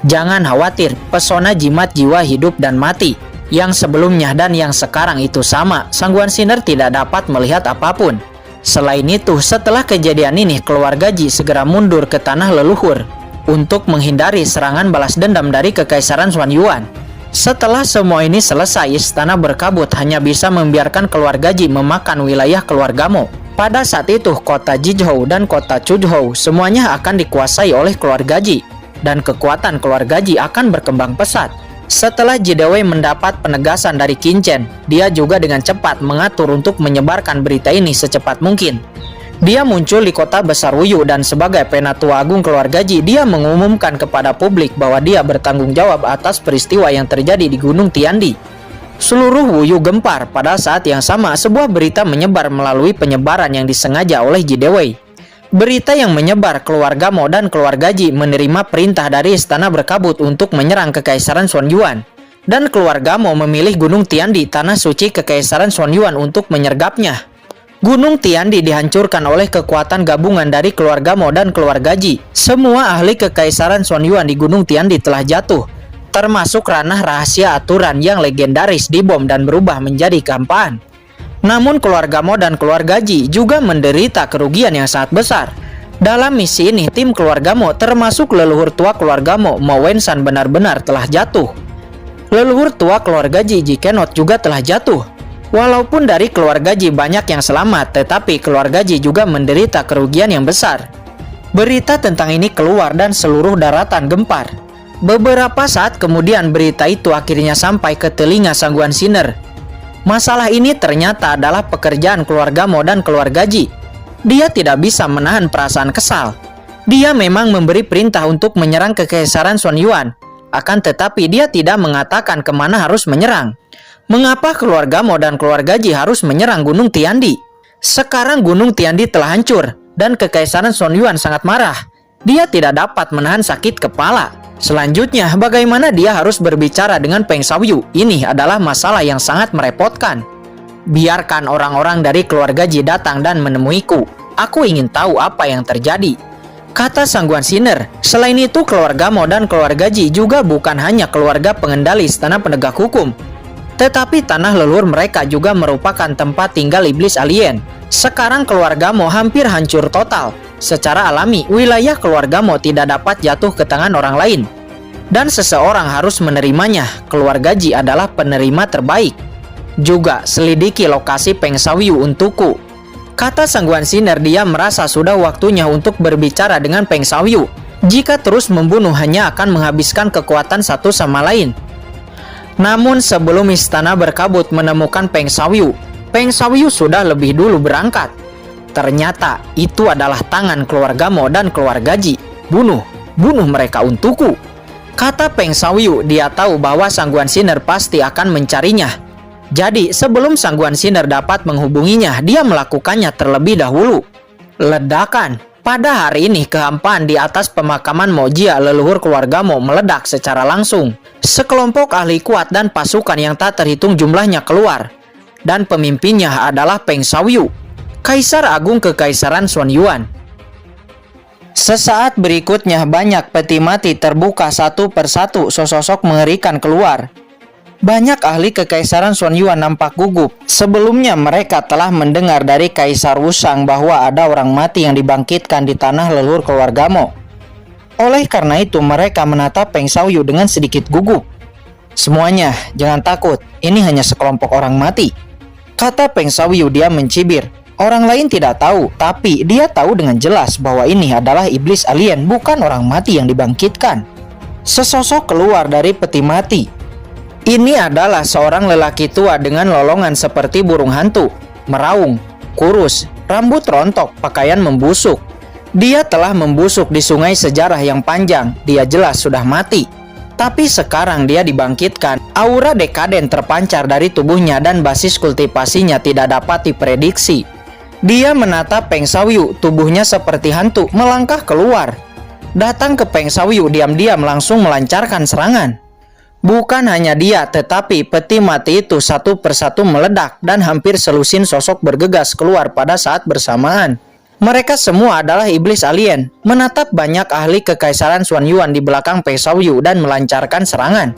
Jangan khawatir, pesona jimat jiwa hidup dan mati yang sebelumnya dan yang sekarang itu sama. Sangguan Sinner tidak dapat melihat apapun. Selain itu, setelah kejadian ini, keluarga Ji segera mundur ke tanah leluhur untuk menghindari serangan balas dendam dari kekaisaran Xuanyuan. Setelah semua ini selesai, istana berkabut hanya bisa membiarkan keluarga Ji memakan wilayah keluarga Mo. Pada saat itu, kota Jizhou dan kota Chuzhou semuanya akan dikuasai oleh keluarga Ji, dan kekuatan keluarga Ji akan berkembang pesat. Setelah Jidewei mendapat penegasan dari Qin Chen, dia juga dengan cepat mengatur untuk menyebarkan berita ini secepat mungkin. Dia muncul di kota besar Wuyu dan sebagai penatua agung keluarga Ji, dia mengumumkan kepada publik bahwa dia bertanggung jawab atas peristiwa yang terjadi di Gunung Tiandi. Seluruh Wuyu gempar. Pada saat yang sama, sebuah berita menyebar melalui penyebaran yang disengaja oleh Jidewei. Berita yang menyebar, keluarga Mo dan keluarga Ji menerima perintah dari istana berkabut untuk menyerang kekaisaran Xuanyuan, dan keluarga Mo memilih Gunung Tiandi, tanah suci kekaisaran Xuanyuan, untuk menyergapnya. Gunung Tiandi dihancurkan oleh kekuatan gabungan dari keluarga Mo dan keluarga Ji. Semua ahli kekaisaran Xuanyuan di Gunung Tiandi telah jatuh, termasuk ranah rahasia aturan yang legendaris dibom dan berubah menjadi kehampaan. Namun keluarga Mo dan keluarga Ji juga menderita kerugian yang sangat besar. Dalam misi ini, tim keluarga Mo termasuk leluhur tua keluarga Mo, Mo Wenshan, benar-benar telah jatuh. Leluhur tua keluarga Ji, Ji Kenot, juga telah jatuh. Walaupun dari keluarga Ji banyak yang selamat, tetapi keluarga Ji juga menderita kerugian yang besar. Berita tentang ini keluar dan seluruh daratan gempar. Beberapa saat kemudian berita itu akhirnya sampai ke telinga Sangguan Sinner. Masalah ini ternyata adalah pekerjaan keluarga Mo dan keluarga Ji. Dia tidak bisa menahan perasaan kesal. Dia memang memberi perintah untuk menyerang kekaisaran Xuanyuan, akan tetapi dia tidak mengatakan kemana harus menyerang. Mengapa keluarga Mo dan keluarga Ji harus menyerang Gunung Tiandi? Sekarang Gunung Tiandi telah hancur dan kekaisaran Xuanyuan sangat marah. Dia tidak dapat menahan sakit kepala. Selanjutnya, bagaimana dia harus berbicara dengan Peng Xiaoyu? Ini adalah masalah yang sangat merepotkan. Biarkan orang-orang dari keluarga Ji datang dan menemuiku. Aku ingin tahu apa yang terjadi, kata Sangguan Sinner. Selain itu, keluarga Mo dan keluarga Ji juga bukan hanya keluarga pengendali istana penegak hukum, tetapi tanah leluhur mereka juga merupakan tempat tinggal iblis alien. Sekarang keluarga Mo hampir hancur total. Secara alami, wilayah keluarga Mo tidak dapat jatuh ke tangan orang lain, dan seseorang harus menerimanya. Keluarga Ji adalah penerima terbaik. Juga selidiki lokasi Peng Xiaoyu untukku, kata Sangguan Sinner. Dia merasa sudah waktunya untuk berbicara dengan Peng Xiaoyu. Jika terus membunuh hanya akan menghabiskan kekuatan satu sama lain. Namun sebelum istana berkabut menemukan Peng Xiaoyu sudah lebih dulu berangkat. Ternyata itu adalah tangan keluarga Mo dan keluarga Ji. Bunuh mereka untukku, kata Peng Xiaoyu. Dia tahu bahwa Sangguan Sinner pasti akan mencarinya. Jadi sebelum Sangguan Sinner dapat menghubunginya, dia melakukannya terlebih dahulu. Ledakan. Pada hari ini, kehampaan di atas pemakaman Mo Jia, leluhur keluarga Mo, meledak secara langsung. Sekelompok ahli kuat dan pasukan yang tak terhitung jumlahnya keluar, dan pemimpinnya adalah Peng Xiaoyu, Kaisar Agung Kekaisaran Xuanyuan. Sesaat berikutnya, banyak peti mati terbuka satu persatu, sosok mengerikan keluar. Banyak ahli kekaisaran Xuan Yuan nampak gugup. Sebelumnya mereka telah mendengar dari Kaisar Wusang bahwa ada orang mati yang dibangkitkan di tanah leluhur keluarga Mo. Oleh karena itu mereka menatap Peng Xiaoyu dengan sedikit gugup. "Semuanya, jangan takut, ini hanya sekelompok orang mati," kata Peng Xiaoyu. Dia mencibir. Orang lain tidak tahu, tapi dia tahu dengan jelas bahwa ini adalah iblis alien, bukan orang mati yang dibangkitkan. Sesosok keluar dari peti mati. Ini adalah seorang lelaki tua dengan lolongan seperti burung hantu, meraung, kurus, rambut rontok, pakaian membusuk. Dia telah membusuk di sungai sejarah yang panjang. Dia jelas sudah mati. Tapi sekarang dia dibangkitkan. Aura dekaden terpancar dari tubuhnya dan basis kultivasinya tidak dapat diprediksi. Dia menatap Peng Xiaoyu, tubuhnya seperti hantu, melangkah keluar. Datang ke Peng Xiaoyu, diam-diam langsung melancarkan serangan. Bukan hanya dia, tetapi peti mati itu satu persatu meledak dan hampir selusin sosok bergegas keluar pada saat bersamaan. Mereka semua adalah iblis alien. Menatap banyak ahli kekaisaran Xuan Yuan di belakang Peng Xiaoyu dan melancarkan serangan.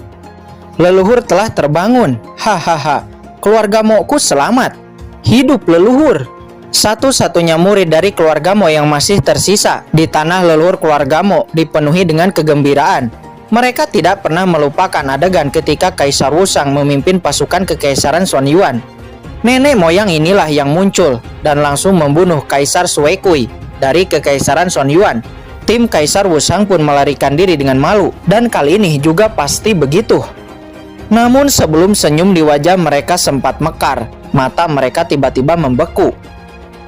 Leluhur telah terbangun. Hahaha, keluarga Moku selamat. Hidup leluhur. Satu-satunya murid dari keluarga Mo yang masih tersisa di tanah leluhur keluarga Mo dipenuhi dengan kegembiraan. Mereka tidak pernah melupakan adegan ketika Kaisar Wusang memimpin pasukan kekaisaran Xuan Yuan. Nenek moyang inilah yang muncul dan langsung membunuh Kaisar Suekui dari kekaisaran Xuan Yuan. Tim Kaisar Wusang pun melarikan diri dengan malu, dan kali ini juga pasti begitu. Namun sebelum senyum di wajah mereka sempat mekar, mata mereka tiba-tiba membeku.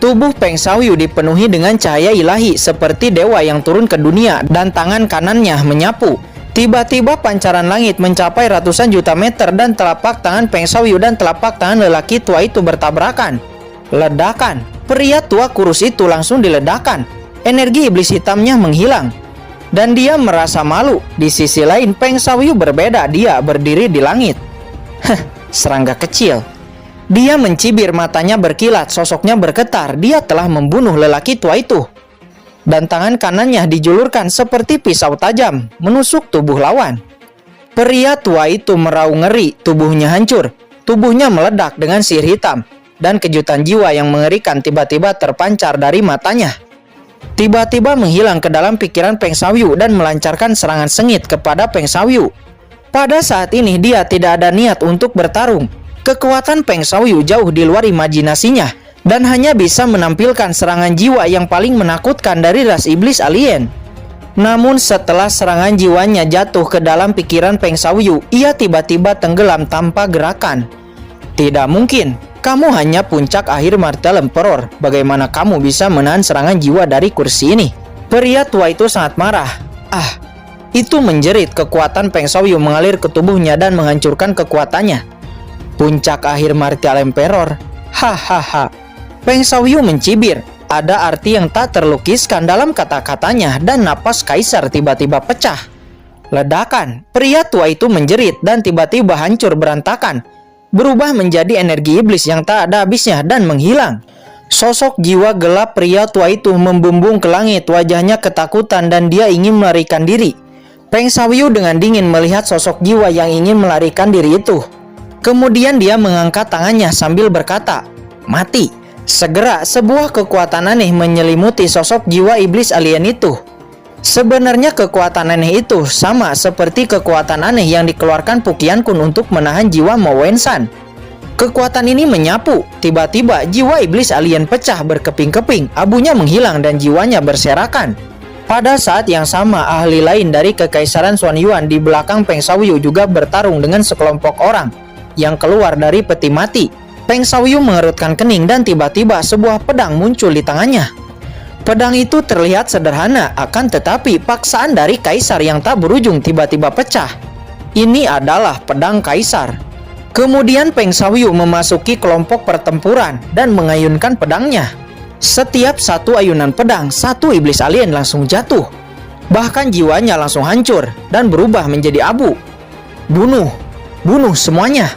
Tubuh Peng Xiaoyu dipenuhi dengan cahaya ilahi seperti dewa yang turun ke dunia, dan tangan kanannya menyapu. Tiba-tiba pancaran langit mencapai ratusan juta meter dan telapak tangan Peng Xiaoyu dan telapak tangan lelaki tua itu bertabrakan. Ledakan. Pria tua kurus itu langsung diledakkan. Energi iblis hitamnya menghilang. Dan dia merasa malu. Di sisi lain Peng Xiaoyu berbeda, dia berdiri di langit. Serangga kecil. Dia mencibir, matanya berkilat, sosoknya bergetar. Dia telah membunuh lelaki tua itu. Dan tangan kanannya dijulurkan seperti pisau tajam, menusuk tubuh lawan. Pria tua itu meraung ngeri, tubuhnya hancur. Tubuhnya meledak dengan sihir hitam, dan kejutan jiwa yang mengerikan tiba-tiba terpancar dari matanya. Tiba-tiba menghilang ke dalam pikiran Peng Xiaoyu dan melancarkan serangan sengit kepada Peng Xiaoyu. Pada saat ini dia tidak ada niat untuk bertarung. Kekuatan Peng Xiaoyu jauh di luar imajinasinya, dan hanya bisa menampilkan serangan jiwa yang paling menakutkan dari ras iblis alien. Namun setelah serangan jiwanya jatuh ke dalam pikiran Peng Xiaoyu, ia tiba-tiba tenggelam tanpa gerakan. "Tidak mungkin, kamu hanya puncak akhir Martial Emperor. Bagaimana kamu bisa menahan serangan jiwa dari kursi ini?" Pria tua itu sangat marah. Itu menjerit. Kekuatan Peng Xiaoyu mengalir ke tubuhnya dan menghancurkan kekuatannya. Puncak akhir Martial Emperor? Hahaha. Peng Xiaoyu mencibir. Ada arti yang tak terlukiskan dalam kata-katanya, dan napas kaisar tiba-tiba pecah. Ledakan. Pria tua itu menjerit dan tiba-tiba hancur berantakan, berubah menjadi energi iblis yang tak ada habisnya dan menghilang. Sosok jiwa gelap pria tua itu membumbung ke langit, wajahnya ketakutan dan dia ingin melarikan diri. Peng Xiaoyu dengan dingin melihat sosok jiwa yang ingin melarikan diri itu. Kemudian dia mengangkat tangannya sambil berkata, "Mati." Segera sebuah kekuatan aneh menyelimuti sosok jiwa iblis alien itu. Sebenarnya kekuatan aneh itu sama seperti kekuatan aneh yang dikeluarkan Puqian Kun untuk menahan jiwa Mo Wenshan. Kekuatan ini menyapu. Tiba-tiba jiwa iblis alien pecah berkeping-keping, abunya menghilang dan jiwanya berserakan. Pada saat yang sama, ahli lain dari kekaisaran Xuan Yuan di belakang Peng Xiaoyu juga bertarung dengan sekelompok orang yang keluar dari peti mati. Peng Xiaoyu mengerutkan kening dan tiba-tiba sebuah pedang muncul di tangannya. Pedang itu terlihat sederhana, akan tetapi paksaan dari kaisar yang tak berujung tiba-tiba pecah. Ini adalah pedang kaisar. Kemudian Peng Xiaoyu memasuki kelompok pertempuran dan mengayunkan pedangnya. Setiap satu ayunan pedang, satu iblis alien langsung jatuh. Bahkan jiwanya langsung hancur dan berubah menjadi abu. Bunuh, bunuh semuanya.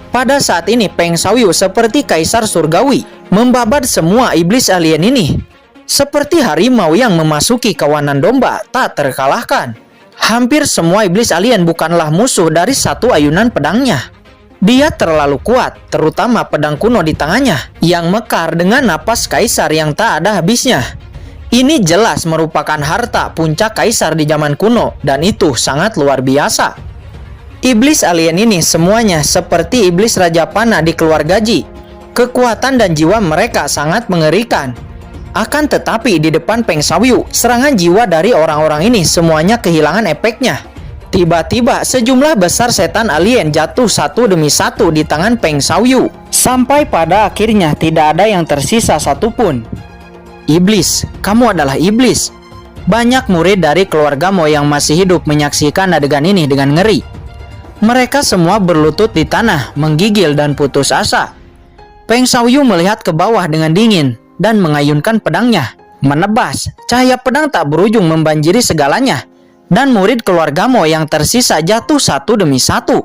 Pada saat ini Peng Xiaoyu seperti kaisar surgawi, membabat semua iblis alien ini. Seperti harimau yang memasuki kawanan domba, tak terkalahkan. Hampir semua iblis alien bukanlah musuh dari satu ayunan pedangnya. Dia terlalu kuat, terutama pedang kuno di tangannya, yang mekar dengan napas kaisar yang tak ada habisnya. Ini jelas merupakan harta puncak kaisar di zaman kuno, dan itu sangat luar biasa. Iblis alien ini semuanya seperti iblis Raja Panah di keluarga Ji. Kekuatan dan jiwa mereka sangat mengerikan. Akan tetapi di depan Peng Xiaoyu, serangan jiwa dari orang-orang ini semuanya kehilangan efeknya. Tiba-tiba sejumlah besar setan alien jatuh satu demi satu di tangan Peng Xiaoyu. Sampai pada akhirnya tidak ada yang tersisa satupun. Iblis, kamu adalah iblis. Banyak murid dari keluarga Mo yang masih hidup menyaksikan adegan ini dengan ngeri. Mereka semua berlutut di tanah, menggigil dan putus asa. Peng Xiaoyu melihat ke bawah dengan dingin dan mengayunkan pedangnya. Menebas, cahaya pedang tak berujung membanjiri segalanya. Dan murid keluarga Mo yang tersisa jatuh satu demi satu.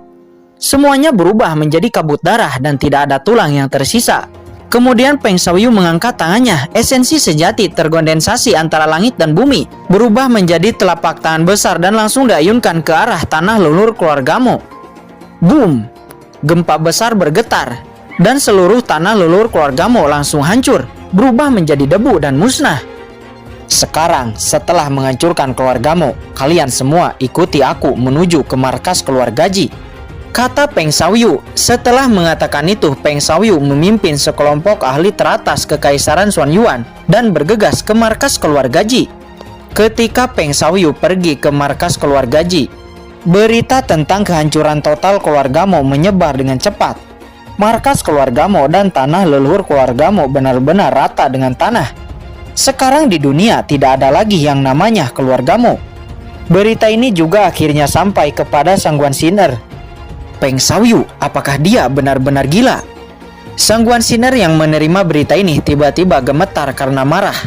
Semuanya berubah menjadi kabut darah dan tidak ada tulang yang tersisa. Kemudian Peng Xiaoyu mengangkat tangannya. Esensi sejati terkondensasi antara langit dan bumi berubah menjadi telapak tangan besar dan langsung diayunkan ke arah tanah leluhur keluarga Mo. Boom! Gempa besar bergetar dan seluruh tanah leluhur keluarga Mo langsung hancur, berubah menjadi debu dan musnah. Sekarang, setelah menghancurkan keluarga Mo, kalian semua ikuti aku menuju ke markas keluarga Ji, kata Peng Xiaoyu. Setelah mengatakan itu, Peng Xiaoyu memimpin sekelompok ahli teratas kekaisaran Xuanyuan dan bergegas ke markas keluarga Ji. Ketika Peng Xiaoyu pergi ke markas keluarga Ji, berita tentang kehancuran total keluarga Mo menyebar dengan cepat. Markas keluarga Mo dan tanah leluhur keluarga Mo benar-benar rata dengan tanah. Sekarang di dunia tidak ada lagi yang namanya keluarga Mo. Berita ini juga akhirnya sampai kepada Sangguan Sinner. Peng Xiaoyu, apakah dia benar-benar gila? Sangguan Sinner yang menerima berita ini tiba-tiba gemetar karena marah.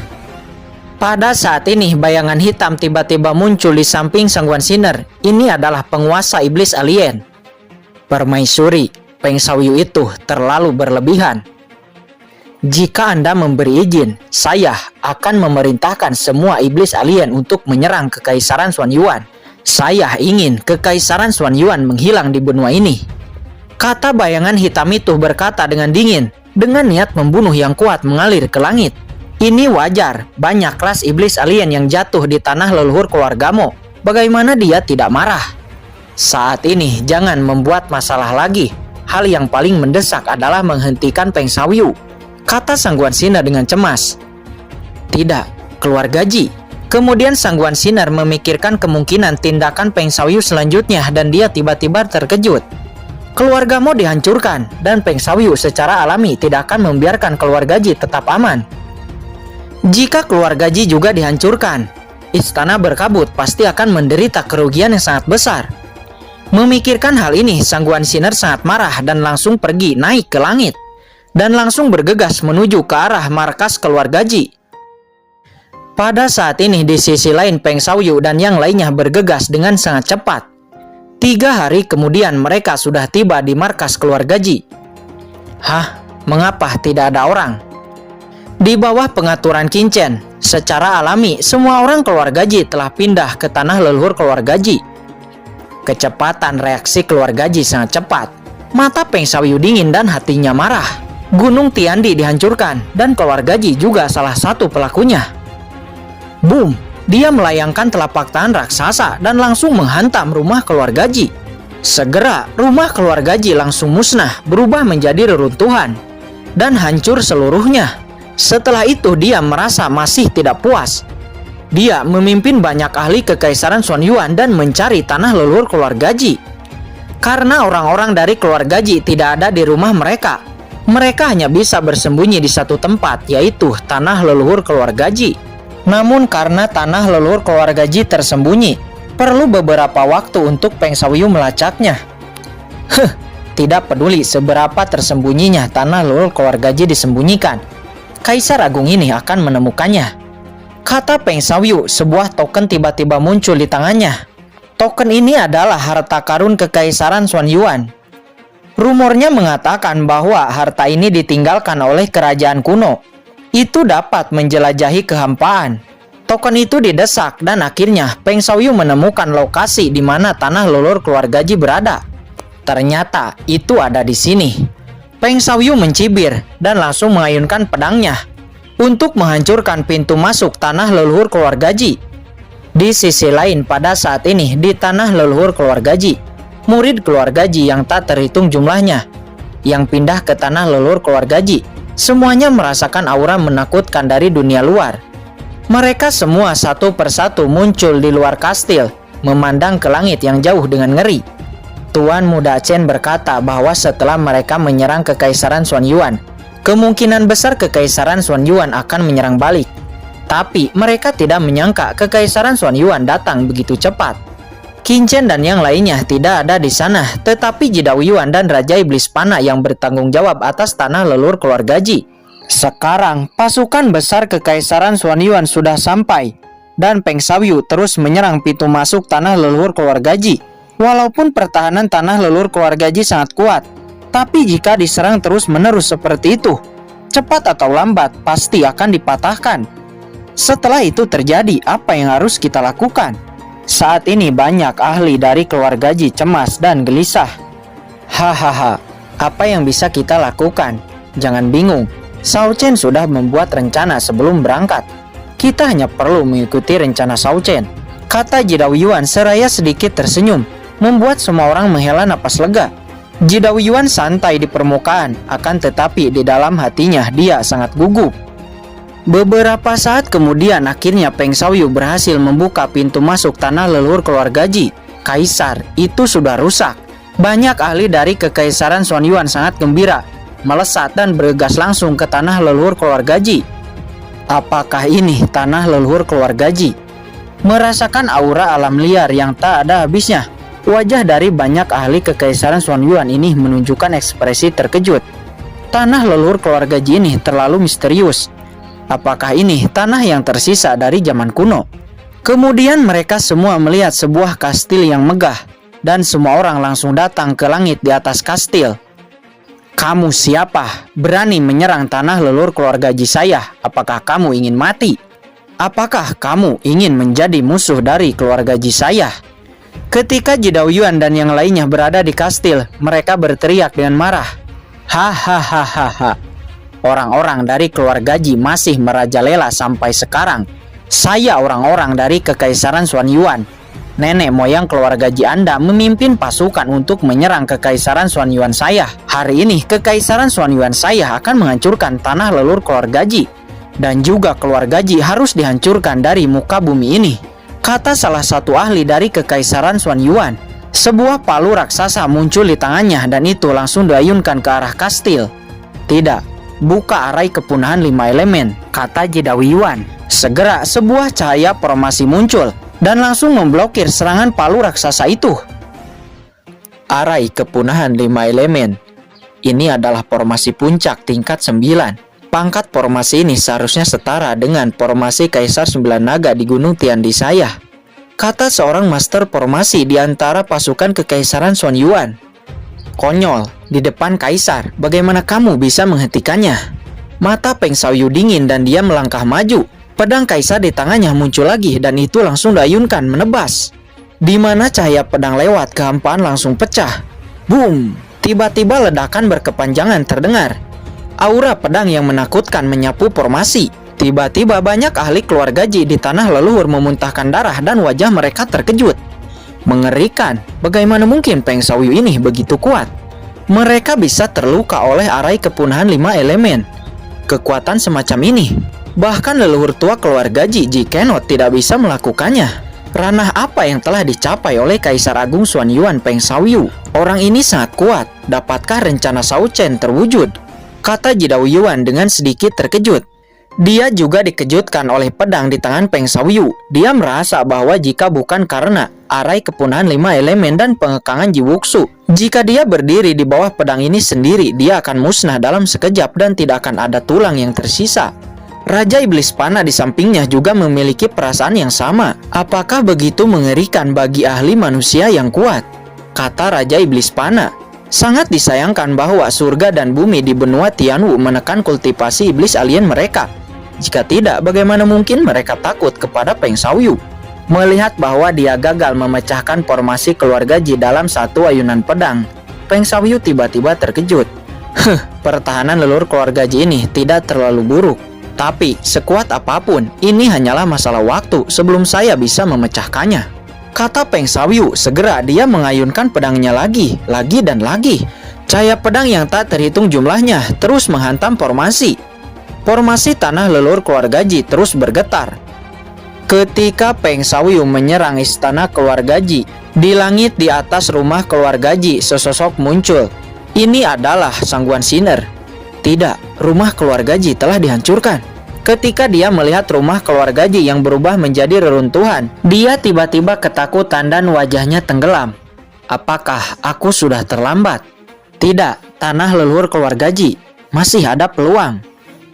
Pada saat ini bayangan hitam tiba-tiba muncul di samping Sangguan Sinner. Ini adalah penguasa iblis alien. Permaisuri, Peng Xiaoyu itu terlalu berlebihan. Jika Anda memberi izin, saya akan memerintahkan semua iblis alien untuk menyerang kekaisaran Xuanyuan. Saya ingin kekaisaran Xuanyuan menghilang di benua ini, kata bayangan hitam itu berkata dengan dingin, dengan niat membunuh yang kuat mengalir ke langit. Ini wajar, banyak ras iblis alien yang jatuh di tanah leluhur keluarga Mo. Bagaimana dia tidak marah? Saat ini jangan membuat masalah lagi. Hal yang paling mendesak adalah menghentikan Peng Xiaoyu, kata Sangguan Sinner dengan cemas. Tidak, keluarga Ji. Kemudian Sangguan Sinner memikirkan kemungkinan tindakan Peng Xiaoyu selanjutnya dan dia tiba-tiba terkejut. Keluarga Mo dihancurkan dan Peng Xiaoyu secara alami tidak akan membiarkan keluarga Ji tetap aman. Jika keluarga Ji juga dihancurkan, istana berkabut pasti akan menderita kerugian yang sangat besar. Memikirkan hal ini, Sangguan Sinner sangat marah dan langsung pergi naik ke langit dan langsung bergegas menuju ke arah markas keluarga Ji. Pada saat ini di sisi lain Peng Xiaoyu dan yang lainnya bergegas dengan sangat cepat. 3 hari kemudian mereka sudah tiba di markas keluarga Ji. Hah? Mengapa tidak ada orang? Di bawah pengaturan Qin, secara alami semua orang keluarga Ji telah pindah ke tanah leluhur keluarga Ji. Kecepatan reaksi keluarga Ji sangat cepat. Mata Peng Xiaoyu dingin dan hatinya marah. Gunung Tiandi dihancurkan dan keluarga Ji juga salah satu pelakunya. Boom! Dia melayangkan telapak tangan raksasa dan langsung menghantam rumah keluarga Ji. Segera rumah keluarga Ji langsung musnah, berubah menjadi reruntuhan dan hancur seluruhnya. Setelah itu dia merasa masih tidak puas. Dia memimpin banyak ahli kekaisaran Xuanyuan dan mencari tanah leluhur keluarga Ji. Karena orang-orang dari keluarga Ji tidak ada di rumah mereka, mereka hanya bisa bersembunyi di satu tempat, yaitu tanah leluhur keluarga Ji. Namun karena tanah leluhur keluarga Ji tersembunyi, perlu beberapa waktu untuk Peng Xiaoyu melacaknya. Tidak peduli seberapa tersembunyinya tanah leluhur keluarga Ji disembunyikan, Kaisar Agung ini akan menemukannya, kata Peng Xiaoyu. Sebuah token tiba-tiba muncul di tangannya. Token ini adalah harta karun kekaisaran Xuanyuan. Rumornya mengatakan bahwa harta ini ditinggalkan oleh kerajaan kuno. Itu dapat menjelajahi kehampaan. Token itu didesak dan akhirnya Peng Xiaoyu menemukan lokasi di mana tanah leluhur keluarga Ji berada. Ternyata itu ada di sini. Peng Xiaoyu mencibir dan langsung mengayunkan pedangnya untuk menghancurkan pintu masuk tanah leluhur keluarga Ji. Di sisi lain, pada saat ini di tanah leluhur keluarga Ji, murid keluarga Ji yang tak terhitung jumlahnya yang pindah ke tanah leluhur keluarga Ji, semuanya merasakan aura menakutkan dari dunia luar. Mereka semua satu persatu muncul di luar kastil, memandang ke langit yang jauh dengan ngeri. Tuan Muda Chen berkata bahwa setelah mereka menyerang Kekaisaran Xuanyuan, kemungkinan besar Kekaisaran Xuanyuan akan menyerang balik. Tapi mereka tidak menyangka Kekaisaran Xuanyuan datang begitu cepat. Qin Chen dan yang lainnya tidak ada di sana, tetapi Ji Daoyuan dan Raja Iblis Panah yang bertanggung jawab atas tanah leluhur keluarga Ji. Sekarang pasukan besar Kekaisaran Xuanyuan sudah sampai dan Peng Xiaoyu terus menyerang pintu masuk tanah leluhur keluarga Ji. Walaupun pertahanan tanah leluhur keluarga Ji sangat kuat, tapi jika diserang terus-menerus seperti itu, cepat atau lambat pasti akan dipatahkan. Setelah itu terjadi, apa yang harus kita lakukan? Saat ini banyak ahli dari keluarga Ji cemas dan gelisah. Hahaha, apa yang bisa kita lakukan? Jangan bingung. Shao Chen sudah membuat rencana sebelum berangkat. Kita hanya perlu mengikuti rencana Shao Chen, kata Ji Daoyuan seraya sedikit tersenyum, membuat semua orang menghela napas lega. Ji Daoyuan santai di permukaan, akan tetapi di dalam hatinya dia sangat gugup. Beberapa saat kemudian akhirnya Peng Xiaoyu berhasil membuka pintu masuk tanah leluhur keluarga Ji. Kaisar itu sudah rusak. Banyak ahli dari Kekaisaran Xuanyuan sangat gembira, melesat dan bergegas langsung ke tanah leluhur keluarga Ji. Apakah ini tanah leluhur keluarga Ji? Merasakan aura alam liar yang tak ada habisnya, wajah dari banyak ahli Kekaisaran Xuanyuan ini menunjukkan ekspresi terkejut. Tanah leluhur keluarga Ji ini terlalu misterius. Apakah ini tanah yang tersisa dari zaman kuno? Kemudian mereka semua melihat sebuah kastil yang megah, dan semua orang langsung datang ke langit di atas kastil. Kamu siapa? Berani menyerang tanah leluhur keluarga Ji saya? Apakah kamu ingin mati? Apakah kamu ingin menjadi musuh dari keluarga Ji saya? Ketika Ji Daoyuan dan yang lainnya berada di kastil, mereka berteriak dengan marah. Hahaha. Orang-orang dari keluarga Ji masih merajalela sampai sekarang. Saya orang-orang dari Kekaisaran Xuanyuan. Nenek moyang keluarga Ji Anda memimpin pasukan untuk menyerang Kekaisaran Xuanyuan saya. Hari ini Kekaisaran Xuanyuan saya akan menghancurkan tanah leluhur keluarga Ji. Dan juga keluarga Ji harus dihancurkan dari muka bumi ini, kata salah satu ahli dari Kekaisaran Xuanyuan. Sebuah palu raksasa muncul di tangannya dan itu langsung diayunkan ke arah kastil. Tidak. Buka arai kepunahan 5 elemen, kata Ji Daoyuan. Segera sebuah cahaya formasi muncul dan langsung memblokir serangan palu raksasa itu. Arai kepunahan 5 elemen. Ini adalah formasi puncak tingkat 9. Pangkat formasi ini seharusnya setara dengan formasi Kaisar 9 Naga di Gunung Tiandi saya, kata seorang master formasi di antara pasukan Kekaisaran Xuanyuan. Konyol, di depan kaisar, bagaimana kamu bisa menghentikannya? Mata Peng Xiaoyu dingin dan dia melangkah maju. Pedang kaisar di tangannya muncul lagi dan itu langsung diayunkan menebas. Di mana cahaya pedang lewat, kehampaan langsung pecah. Boom! Tiba-tiba ledakan berkepanjangan terdengar. Aura pedang yang menakutkan menyapu formasi. Tiba-tiba banyak ahli keluarga Ji di tanah leluhur memuntahkan darah dan wajah mereka terkejut. Mengerikan, bagaimana mungkin Peng Xiaoyu ini begitu kuat? Mereka bisa terluka oleh arai kepunahan 5 elemen. Kekuatan semacam ini, bahkan leluhur tua keluarga Ji Kenot tidak bisa melakukannya. Ranah apa yang telah dicapai oleh Kaisar Agung Xuanyuan Peng Xiaoyu? Orang ini sangat kuat, dapatkah rencana Shao Chen terwujud? Kata Ji Daoyuan dengan sedikit terkejut. Dia juga dikejutkan oleh pedang di tangan Peng Xiaoyu. Dia merasa bahwa jika bukan karena arai kepunahan 5 elemen dan pengekangan Ji Wuxu, jika dia berdiri di bawah pedang ini sendiri, dia akan musnah dalam sekejap dan tidak akan ada tulang yang tersisa. Raja Iblis Panah di sampingnya juga memiliki perasaan yang sama. Apakah begitu mengerikan bagi ahli manusia yang kuat? Kata Raja Iblis Panah. Sangat disayangkan bahwa surga dan bumi di benua Tianwu menekan kultivasi iblis alien mereka. Jika tidak, bagaimana mungkin mereka takut kepada Peng Xiaoyu? Melihat bahwa dia gagal memecahkan formasi keluarga Ji dalam satu ayunan pedang, Peng Xiaoyu tiba-tiba terkejut. Pertahanan leluhur keluarga Ji ini tidak terlalu buruk. Tapi, sekuat apapun, ini hanyalah masalah waktu sebelum saya bisa memecahkannya. Kata Peng Xiaoyu, segera dia mengayunkan pedangnya lagi dan lagi. Cahaya pedang yang tak terhitung jumlahnya terus menghantam formasi. Formasi tanah leluhur keluarga Ji terus bergetar. Ketika Peng Xiaoyu menyerang istana keluarga Ji, di langit di atas rumah keluarga Ji sesosok muncul. Ini adalah Sangguan Sinner. Tidak, rumah keluarga Ji telah dihancurkan. Ketika dia melihat rumah keluarga Ji yang berubah menjadi reruntuhan, dia tiba-tiba ketakutan dan wajahnya tenggelam. Apakah aku sudah terlambat? Tidak, tanah leluhur keluarga Ji masih ada peluang.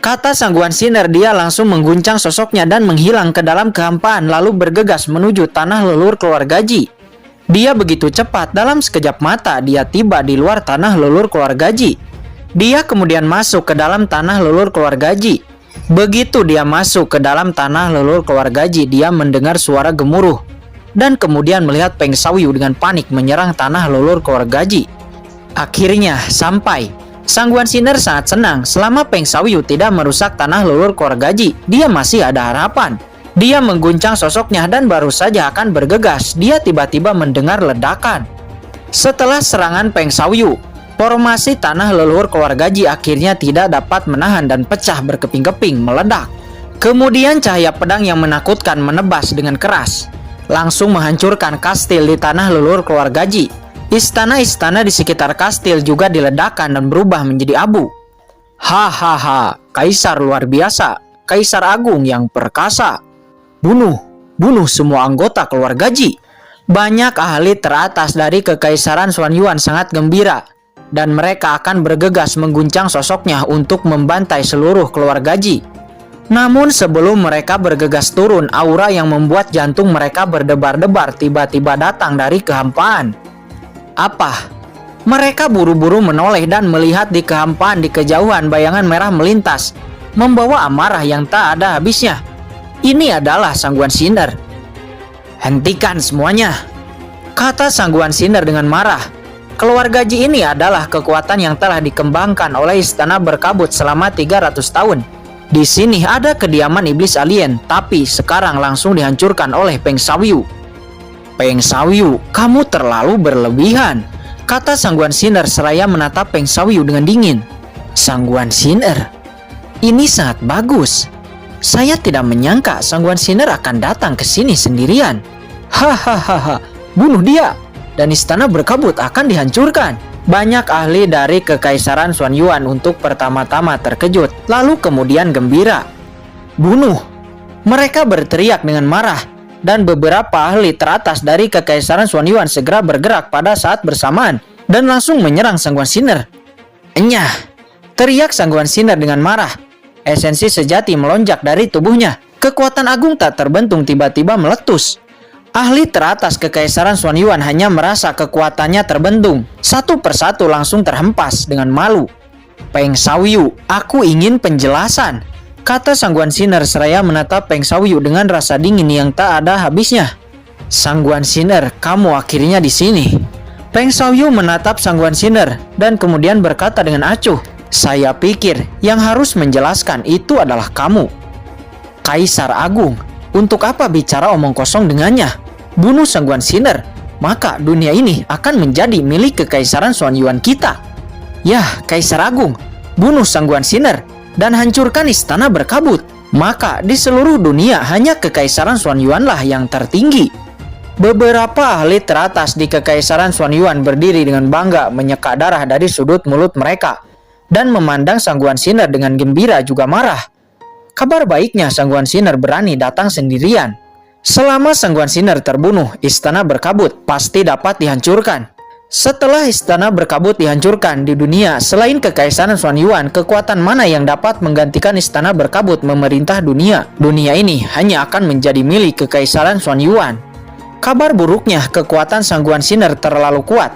Kata Sangguan Sinner, dia langsung mengguncang sosoknya dan menghilang ke dalam kehampaan lalu bergegas menuju tanah leluhur keluarga Ji. Dia begitu cepat, dalam sekejap mata dia tiba di luar tanah leluhur keluarga Ji. Dia kemudian masuk ke dalam tanah leluhur keluarga Ji. Begitu dia masuk ke dalam tanah leluhur keluarga Ji, dia mendengar suara gemuruh dan kemudian melihat Peng Xiaoyu dengan panik menyerang tanah leluhur keluarga Ji. Akhirnya sampai. Sangguan Sinner sangat senang selama Peng Xiaoyu tidak merusak tanah leluhur keluarga Ji. Dia masih ada harapan. Dia mengguncang sosoknya dan baru saja akan bergegas, dia tiba-tiba mendengar ledakan. Setelah serangan Peng Xiaoyu, formasi tanah leluhur keluarga Ji akhirnya tidak dapat menahan dan pecah berkeping-keping meledak. Kemudian cahaya pedang yang menakutkan menebas dengan keras, langsung menghancurkan kastil di tanah leluhur keluarga Ji. Istana-istana di sekitar kastil juga diledakkan dan berubah menjadi abu. Hahaha, kaisar luar biasa, kaisar agung yang perkasa. Bunuh semua anggota keluarga Ji. Banyak ahli teratas dari kekaisaran Xuanyuan sangat gembira dan mereka akan bergegas mengguncang sosoknya untuk membantai seluruh keluarga Ji. Namun sebelum mereka bergegas turun, aura yang membuat jantung mereka berdebar-debar tiba-tiba datang dari kehampaan. Apa? Mereka buru-buru menoleh dan melihat di kehampaan di kejauhan bayangan merah melintas, membawa amarah yang tak ada habisnya. Ini adalah Sangguan Sinner. Hentikan semuanya, kata Sangguan Sinner dengan marah. Keluarga Ji ini adalah kekuatan yang telah dikembangkan oleh istana berkabut selama 300 tahun. Di sini ada kediaman iblis alien, tapi sekarang langsung dihancurkan oleh Peng Xiaoyu. Peng Xiaoyu, kamu terlalu berlebihan, kata Sangguan Sinner seraya menatap Peng Xiaoyu dengan dingin. Sangguan Sinner, ini sangat bagus. Saya tidak menyangka Sangguan Sinner akan datang ke sini sendirian. Hahaha, bunuh dia dan istana berkabut akan dihancurkan. Banyak ahli dari kekaisaran Xuanyuan untuk pertama-tama terkejut, lalu kemudian gembira. Bunuh! Mereka berteriak dengan marah. Dan beberapa ahli teratas dari kekaisaran Xuanyuan segera bergerak pada saat bersamaan dan langsung menyerang Sangguan Sinner. Enyah! Teriak Sangguan Sinner dengan marah. Esensi sejati melonjak dari tubuhnya. Kekuatan agung tak terbentung tiba-tiba meletus. Ahli teratas kekaisaran Xuanyuan hanya merasa kekuatannya terbentung. Satu persatu langsung terhempas dengan malu. Peng Xiaoyu, aku ingin penjelasan, kata Sangguan Sinner seraya menatap Peng Xiaoyu dengan rasa dingin yang tak ada habisnya. Sangguan Sinner, kamu akhirnya di sini. Peng Xiaoyu menatap Sangguan Sinner dan kemudian berkata dengan acuh, saya pikir yang harus menjelaskan itu adalah kamu. Kaisar Agung, untuk apa bicara omong kosong dengannya? Bunuh Sangguan Sinner, maka dunia ini akan menjadi milik kekaisaran Xuanyuan kita. Yah, Kaisar Agung, bunuh Sangguan Sinner dan hancurkan istana berkabut, maka di seluruh dunia hanya kekaisaran Xuanyuan lah yang tertinggi. Beberapa ahli teratas di kekaisaran Xuanyuan berdiri dengan bangga menyeka darah dari sudut mulut mereka dan memandang Sangguan Sinner dengan gembira juga marah. Kabar baiknya Sangguan Sinner berani datang sendirian. Selama Sangguan Sinner terbunuh, istana berkabut pasti dapat dihancurkan. Setelah istana berkabut dihancurkan di dunia, selain kekaisaran Xuanyuan, kekuatan mana yang dapat menggantikan istana berkabut memerintah dunia? Dunia ini hanya akan menjadi milik kekaisaran Xuanyuan. Kabar buruknya, kekuatan Sangguan Sinner terlalu kuat.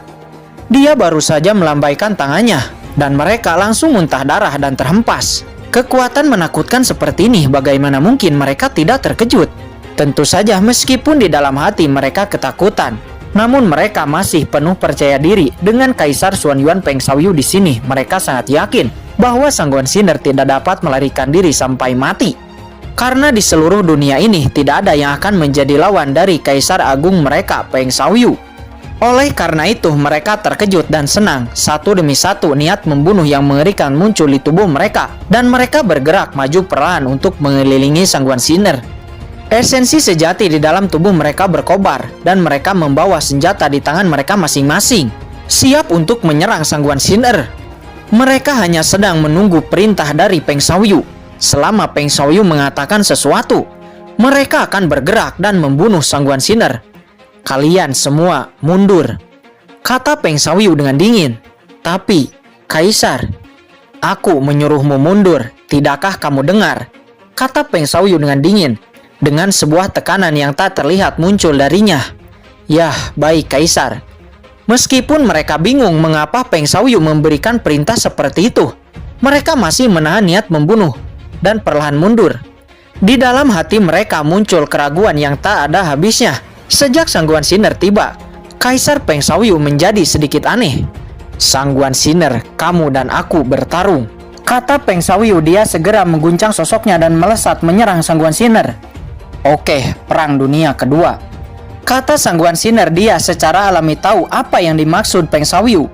Dia baru saja melambaikan tangannya, dan mereka langsung muntah darah dan terhempas. Kekuatan menakutkan seperti ini, bagaimana mungkin mereka tidak terkejut? Tentu saja meskipun di dalam hati mereka ketakutan, namun mereka masih penuh percaya diri dengan Kaisar Xuanyuan Peng Xiaoyu di sini. Mereka sangat yakin bahwa Sangguan Sinner tidak dapat melarikan diri sampai mati. Karena di seluruh dunia ini tidak ada yang akan menjadi lawan dari Kaisar Agung mereka, Peng Xiaoyu. Oleh karena itu mereka terkejut dan senang. Satu demi satu niat membunuh yang mengerikan muncul di tubuh mereka, dan mereka bergerak maju perlahan untuk mengelilingi Sangguan Sinner. Esensi sejati di dalam tubuh mereka berkobar, dan mereka membawa senjata di tangan mereka masing-masing, siap untuk menyerang Sangguan Sinner. Mereka hanya sedang menunggu perintah dari Peng Xiaoyu. Selama Peng Xiaoyu mengatakan sesuatu, mereka akan bergerak dan membunuh Sangguan Sinner. Kalian semua mundur, kata Peng Xiaoyu dengan dingin. Tapi, Kaisar, aku menyuruhmu mundur, tidakkah kamu dengar? Kata Peng Xiaoyu dengan dingin, dengan sebuah tekanan yang tak terlihat muncul darinya. Yah, baik Kaisar. Meskipun mereka bingung mengapa Peng Xiaoyu memberikan perintah seperti itu, mereka masih menahan niat membunuh dan perlahan mundur. Di dalam hati mereka muncul keraguan yang tak ada habisnya. Sejak Sangguan Sinner tiba, Kaisar Peng Xiaoyu menjadi sedikit aneh. Sangguan Sinner, kamu dan aku bertarung, kata Peng Xiaoyu. Dia segera mengguncang sosoknya dan melesat menyerang Sangguan Sinner. Oke, perang dunia kedua, kata Sangguan Sinner. Dia secara alami tahu apa yang dimaksud Peng Xiaoyu.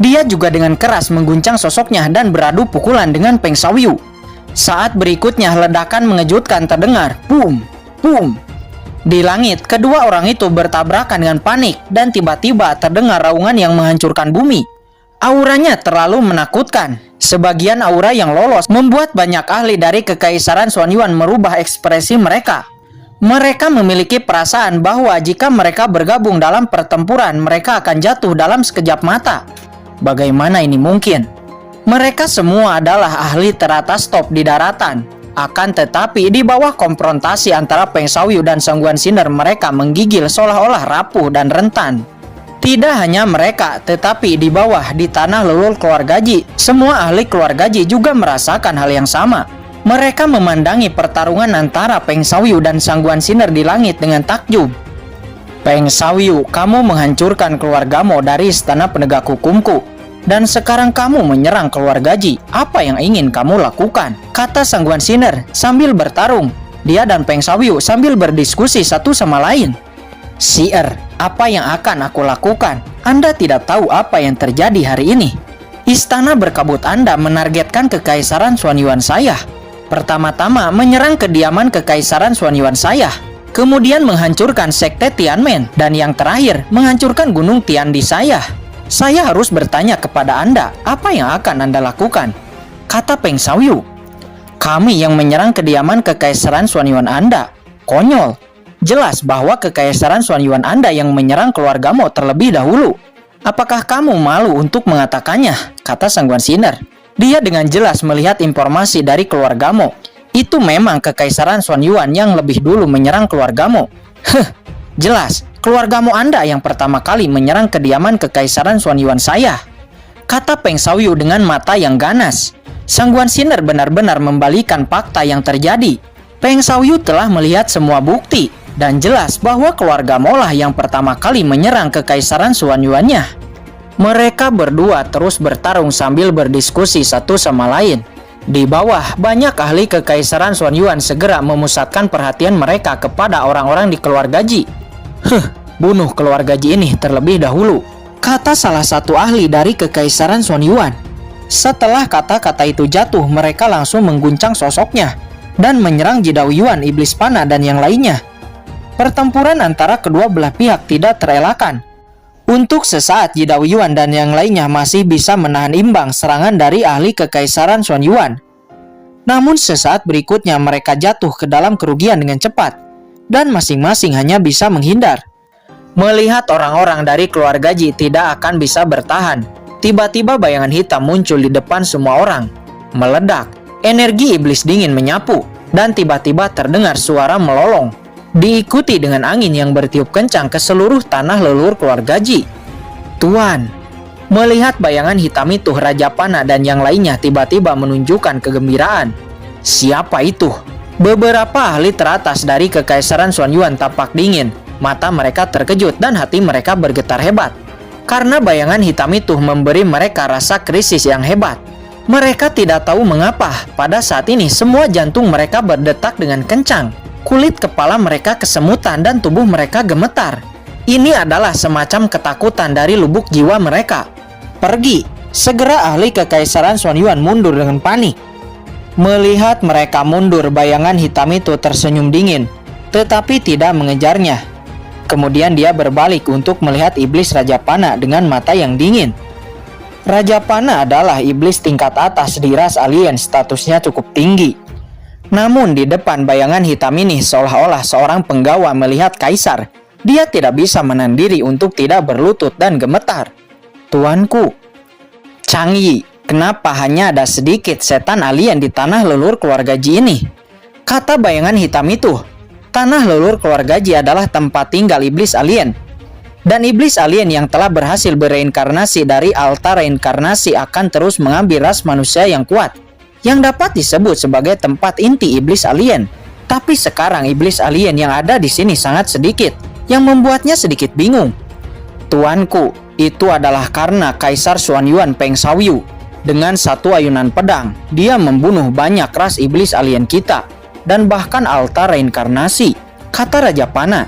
Dia juga dengan keras mengguncang sosoknya dan beradu pukulan dengan Peng Xiaoyu. Saat berikutnya ledakan mengejutkan terdengar. Boom, boom. Di langit, kedua orang itu bertabrakan dengan panik dan tiba-tiba terdengar raungan yang menghancurkan bumi. Auranya terlalu menakutkan. Sebagian aura yang lolos membuat banyak ahli dari Kekaisaran Xuanyuan merubah ekspresi mereka. Mereka memiliki perasaan bahwa jika mereka bergabung dalam pertempuran, mereka akan jatuh dalam sekejap mata. Bagaimana ini mungkin? Mereka semua adalah ahli teratas top di daratan. Akan tetapi di bawah konfrontasi antara Peng Xiaoyu dan Sangguan Sinner, mereka menggigil seolah-olah rapuh dan rentan. Tidak hanya mereka, tetapi di bawah di tanah leluhur keluarga Ji, semua ahli keluarga Ji juga merasakan hal yang sama. Mereka memandangi pertarungan antara Peng Xiaoyu dan Sangguan Sinner di langit dengan takjub. Peng Xiaoyu, kamu menghancurkan keluargamu dari istana penegak hukumku, dan sekarang kamu menyerang keluarga Ji. Apa yang ingin kamu lakukan? Kata Sangguan Sinner sambil bertarung. Dia dan Peng Xiaoyu sambil berdiskusi satu sama lain. Sier, apa yang akan aku lakukan? Anda tidak tahu apa yang terjadi hari ini. Istana berkabut Anda menargetkan Kekaisaran Xuanyuan saya. Pertama-tama menyerang kediaman Kekaisaran Xuanyuan saya, kemudian menghancurkan sekte Tianmen, dan yang terakhir menghancurkan gunung Tiandi saya. Saya harus bertanya kepada Anda, apa yang akan Anda lakukan? Kata Peng Xiaoyu. Kami yang menyerang kediaman Kekaisaran Xuanyuan Anda. Konyol. Jelas bahwa Kekaisaran Xuanyuan Anda yang menyerang keluargamu terlebih dahulu. Apakah kamu malu untuk mengatakannya? Kata Sangguan Sinner. Dia dengan jelas melihat informasi dari keluargamu. Itu memang Kekaisaran Xuanyuan yang lebih dulu menyerang keluargamu. Jelas. Keluargamu Anda yang pertama kali menyerang kediaman Kekaisaran Xuanyuan saya, kata Peng Xiaoyu dengan mata yang ganas. Sangguan Sinner benar-benar membalikan fakta yang terjadi. Peng Xiaoyu telah melihat semua bukti, dan jelas bahwa keluargamu lah yang pertama kali menyerang Kekaisaran Xuanyuannya. Mereka berdua terus bertarung sambil berdiskusi satu sama lain. Di bawah, banyak ahli Kekaisaran Xuanyuan segera memusatkan perhatian mereka kepada orang-orang di keluarga Ji. Bunuh keluarga Ji ini terlebih dahulu, kata salah satu ahli dari Kekaisaran Xuanyuan. Setelah kata-kata itu jatuh, mereka langsung mengguncang sosoknya dan menyerang Ji Daoyuan, iblis panah, dan yang lainnya. Pertempuran antara kedua belah pihak tidak terelakkan. Untuk sesaat Ji Daoyuan dan yang lainnya masih bisa menahan imbang serangan dari ahli Kekaisaran Xuanyuan. Namun sesaat berikutnya mereka jatuh ke dalam kerugian dengan cepat, dan masing-masing hanya bisa menghindar. Melihat orang-orang dari keluarga Ji tidak akan bisa bertahan, tiba-tiba bayangan hitam muncul di depan semua orang. Meledak, energi iblis dingin menyapu, dan tiba-tiba terdengar suara melolong, diikuti dengan angin yang bertiup kencang ke seluruh tanah leluhur keluarga Ji. Tuan, Melihat bayangan hitam itu, Raja Panah dan yang lainnya tiba-tiba menunjukkan kegembiraan. Siapa itu? Beberapa ahli teratas dari Kekaisaran Xuanyuan tampak dingin. Mata mereka terkejut dan hati mereka bergetar hebat. Karena bayangan hitam itu memberi mereka rasa krisis yang hebat. Mereka tidak tahu mengapa pada saat ini semua jantung mereka berdetak dengan kencang. Kulit kepala mereka kesemutan dan tubuh mereka gemetar. Ini adalah semacam ketakutan dari lubuk jiwa mereka. Pergi! Segera ahli Kekaisaran Xuanyuan mundur dengan panik. Melihat mereka mundur, bayangan hitam itu tersenyum dingin, tetapi tidak mengejarnya. Kemudian dia berbalik untuk melihat iblis Raja Panah dengan mata yang dingin. Raja Panah adalah iblis tingkat atas di ras alien, statusnya cukup tinggi. Namun di depan bayangan hitam ini seolah-olah seorang penggawa melihat kaisar. Dia tidak bisa menahan diri untuk tidak berlutut dan gemetar. Tuanku, Chang Yi, kenapa hanya ada sedikit setan alien di tanah leluhur keluarga Ji ini? Kata bayangan hitam itu. Tanah leluhur keluarga Ji adalah tempat tinggal iblis alien. Dan iblis alien yang telah berhasil bereinkarnasi dari altar reinkarnasi akan terus mengambil ras manusia yang kuat, yang dapat disebut sebagai tempat inti iblis alien. Tapi sekarang iblis alien yang ada di sini sangat sedikit, yang membuatnya sedikit bingung. Tuanku, itu adalah karena Kaisar Xuanyuan Peng Xiaoyu. Dengan satu ayunan pedang, dia membunuh banyak ras iblis alien kita, dan bahkan altar reinkarnasi, kata Raja Panah.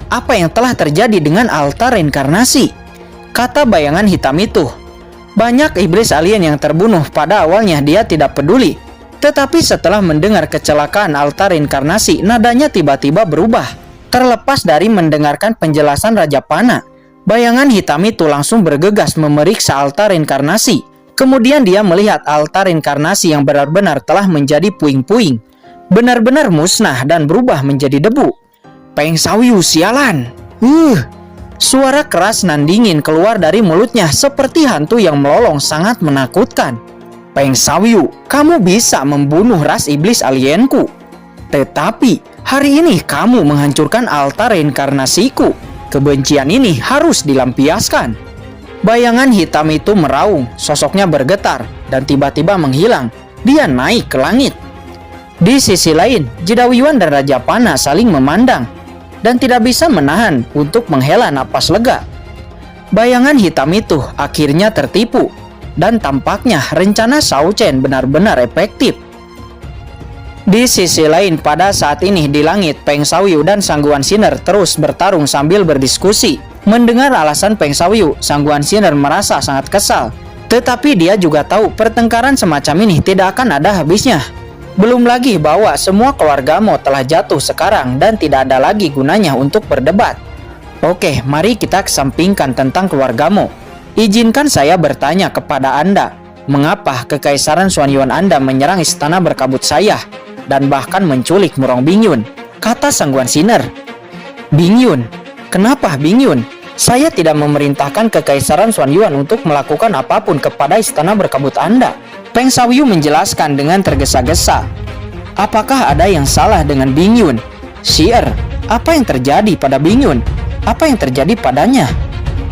Apa yang telah terjadi dengan altar reinkarnasi? Kata bayangan hitam itu. Banyak iblis alien yang terbunuh. Pada awalnya dia tidak peduli, tetapi setelah mendengar kecelakaan altar reinkarnasi, nadanya tiba-tiba berubah. Terlepas dari mendengarkan penjelasan Raja Panah, bayangan hitam itu langsung bergegas memeriksa altar reinkarnasi. Kemudian dia melihat altar reinkarnasi yang benar-benar telah menjadi puing-puing, benar-benar musnah dan berubah menjadi debu. Peng Xiaoyu, sialan! Suara keras nan dingin keluar dari mulutnya seperti hantu yang melolong, sangat menakutkan. Peng Xiaoyu, kamu bisa membunuh ras iblis alienku. Tetapi hari ini kamu menghancurkan altar reinkarnasiku. Kebencian ini harus dilampiaskan. Bayangan hitam itu meraung, sosoknya bergetar dan tiba-tiba menghilang. Dia naik ke langit. Di sisi lain, Jidawi Yuan dan Raja Panah saling memandang dan tidak bisa menahan untuk menghela napas lega. Bayangan hitam itu akhirnya tertipu dan tampaknya rencana Shao Chen benar-benar efektif. Di sisi lain, pada saat ini di langit, Peng Xiaoyu dan Sangguan Sinner terus bertarung sambil berdiskusi. Mendengar alasan Peng Xiaoyu, Sangguan Sinner merasa sangat kesal. Tetapi dia juga tahu pertengkaran semacam ini tidak akan ada habisnya. Belum lagi bahwa semua keluarga Mo telah jatuh sekarang dan tidak ada lagi gunanya untuk berdebat. Oke, mari kita kesampingkan tentang keluarga Mo. Izinkan saya bertanya kepada Anda, mengapa Kekaisaran Xuanyuan Anda menyerang istana berkabut saya dan bahkan menculik Murong Bingyun? Kata Sangguan Sinner. Bingyun? Kenapa Bingyun? Saya tidak memerintahkan Kekaisaran Xuanyuan untuk melakukan apapun kepada istana berkabut Anda. Peng Xiaoyu menjelaskan dengan tergesa-gesa. Apakah ada yang salah dengan Bingyun? Xier, apa yang terjadi pada Bingyun? Apa yang terjadi padanya?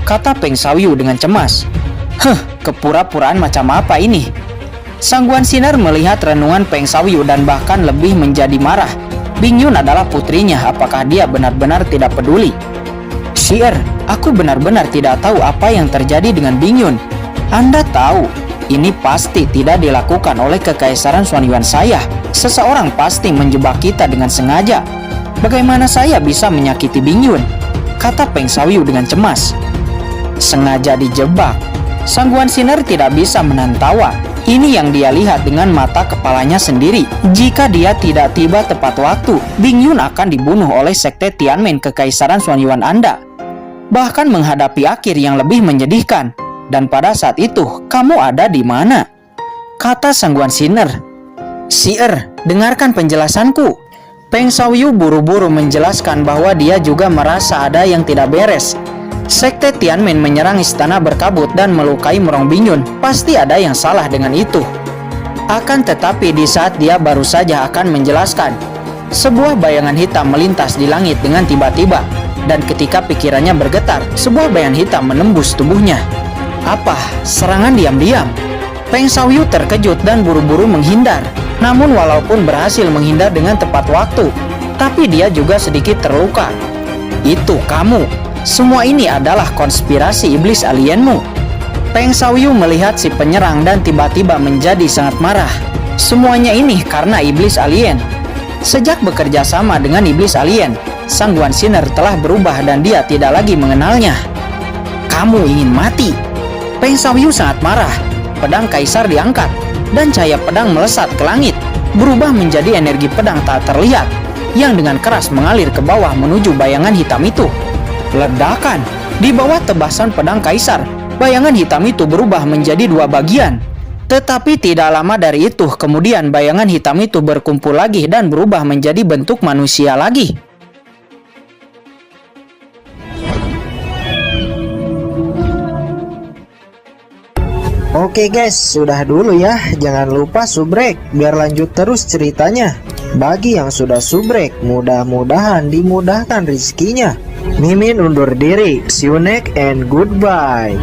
Kata Peng Xiaoyu dengan cemas. Kepura-puraan macam apa ini? Sangguan Sinner melihat renungan Peng Xiaoyu dan bahkan lebih menjadi marah. Bingyun adalah putrinya, apakah dia benar-benar tidak peduli? Xier, aku benar-benar tidak tahu apa yang terjadi dengan Bingyun. Anda tahu, ini pasti tidak dilakukan oleh Kekaisaran Xuanyuan saya. Seseorang pasti menjebak kita dengan sengaja. Bagaimana saya bisa menyakiti Bingyun? Kata Peng Xiaoyu dengan cemas. Sengaja dijebak? Sangguan Sinner tidak bisa menahan tawa. Ini yang dia lihat dengan mata kepalanya sendiri. Jika dia tidak tiba tepat waktu, Bingyun akan dibunuh oleh sekte Tianmen Kekaisaran Xuanyuan Anda. Bahkan menghadapi akhir yang lebih menyedihkan. Dan pada saat itu, kamu ada di mana? Kata Sangguan Sinner. Xier, dengarkan penjelasanku. Peng Xiaoyu buru-buru menjelaskan bahwa dia juga merasa ada yang tidak beres. Sekte Tianmen menyerang istana berkabut dan melukai Murong Bingyun. Pasti ada yang salah dengan itu. Akan tetapi di saat dia baru saja akan menjelaskan, sebuah bayangan hitam melintas di langit dengan tiba-tiba. Dan ketika pikirannya bergetar, sebuah bayangan hitam menembus tubuhnya. Apa? Serangan diam-diam? Peng Xiaoyu terkejut dan buru-buru menghindar. Namun walaupun berhasil menghindar dengan tepat waktu, tapi dia juga sedikit terluka. Itu kamu. Semua ini adalah konspirasi iblis alienmu. Peng Xiaoyu melihat si penyerang dan tiba-tiba menjadi sangat marah. Semuanya ini karena iblis alien. Sejak bekerja sama dengan iblis alien, Sang Guan Xiner telah berubah dan dia tidak lagi mengenalnya. Kamu ingin mati? Peng Xiaoyu sangat marah. Pedang kaisar diangkat dan cahaya pedang melesat ke langit, berubah menjadi energi pedang tak terlihat yang dengan keras mengalir ke bawah menuju bayangan hitam itu. Ledakan! Di bawah tebasan pedang kaisar, bayangan hitam itu berubah menjadi dua bagian. Tetapi tidak lama dari itu, kemudian bayangan hitam itu berkumpul lagi dan berubah menjadi bentuk manusia lagi. Oke guys, sudah dulu ya. Jangan lupa subrek biar lanjut terus ceritanya. Bagi yang sudah subrek, mudah-mudahan dimudahkan rezekinya. Mimin undur diri. See you next and goodbye.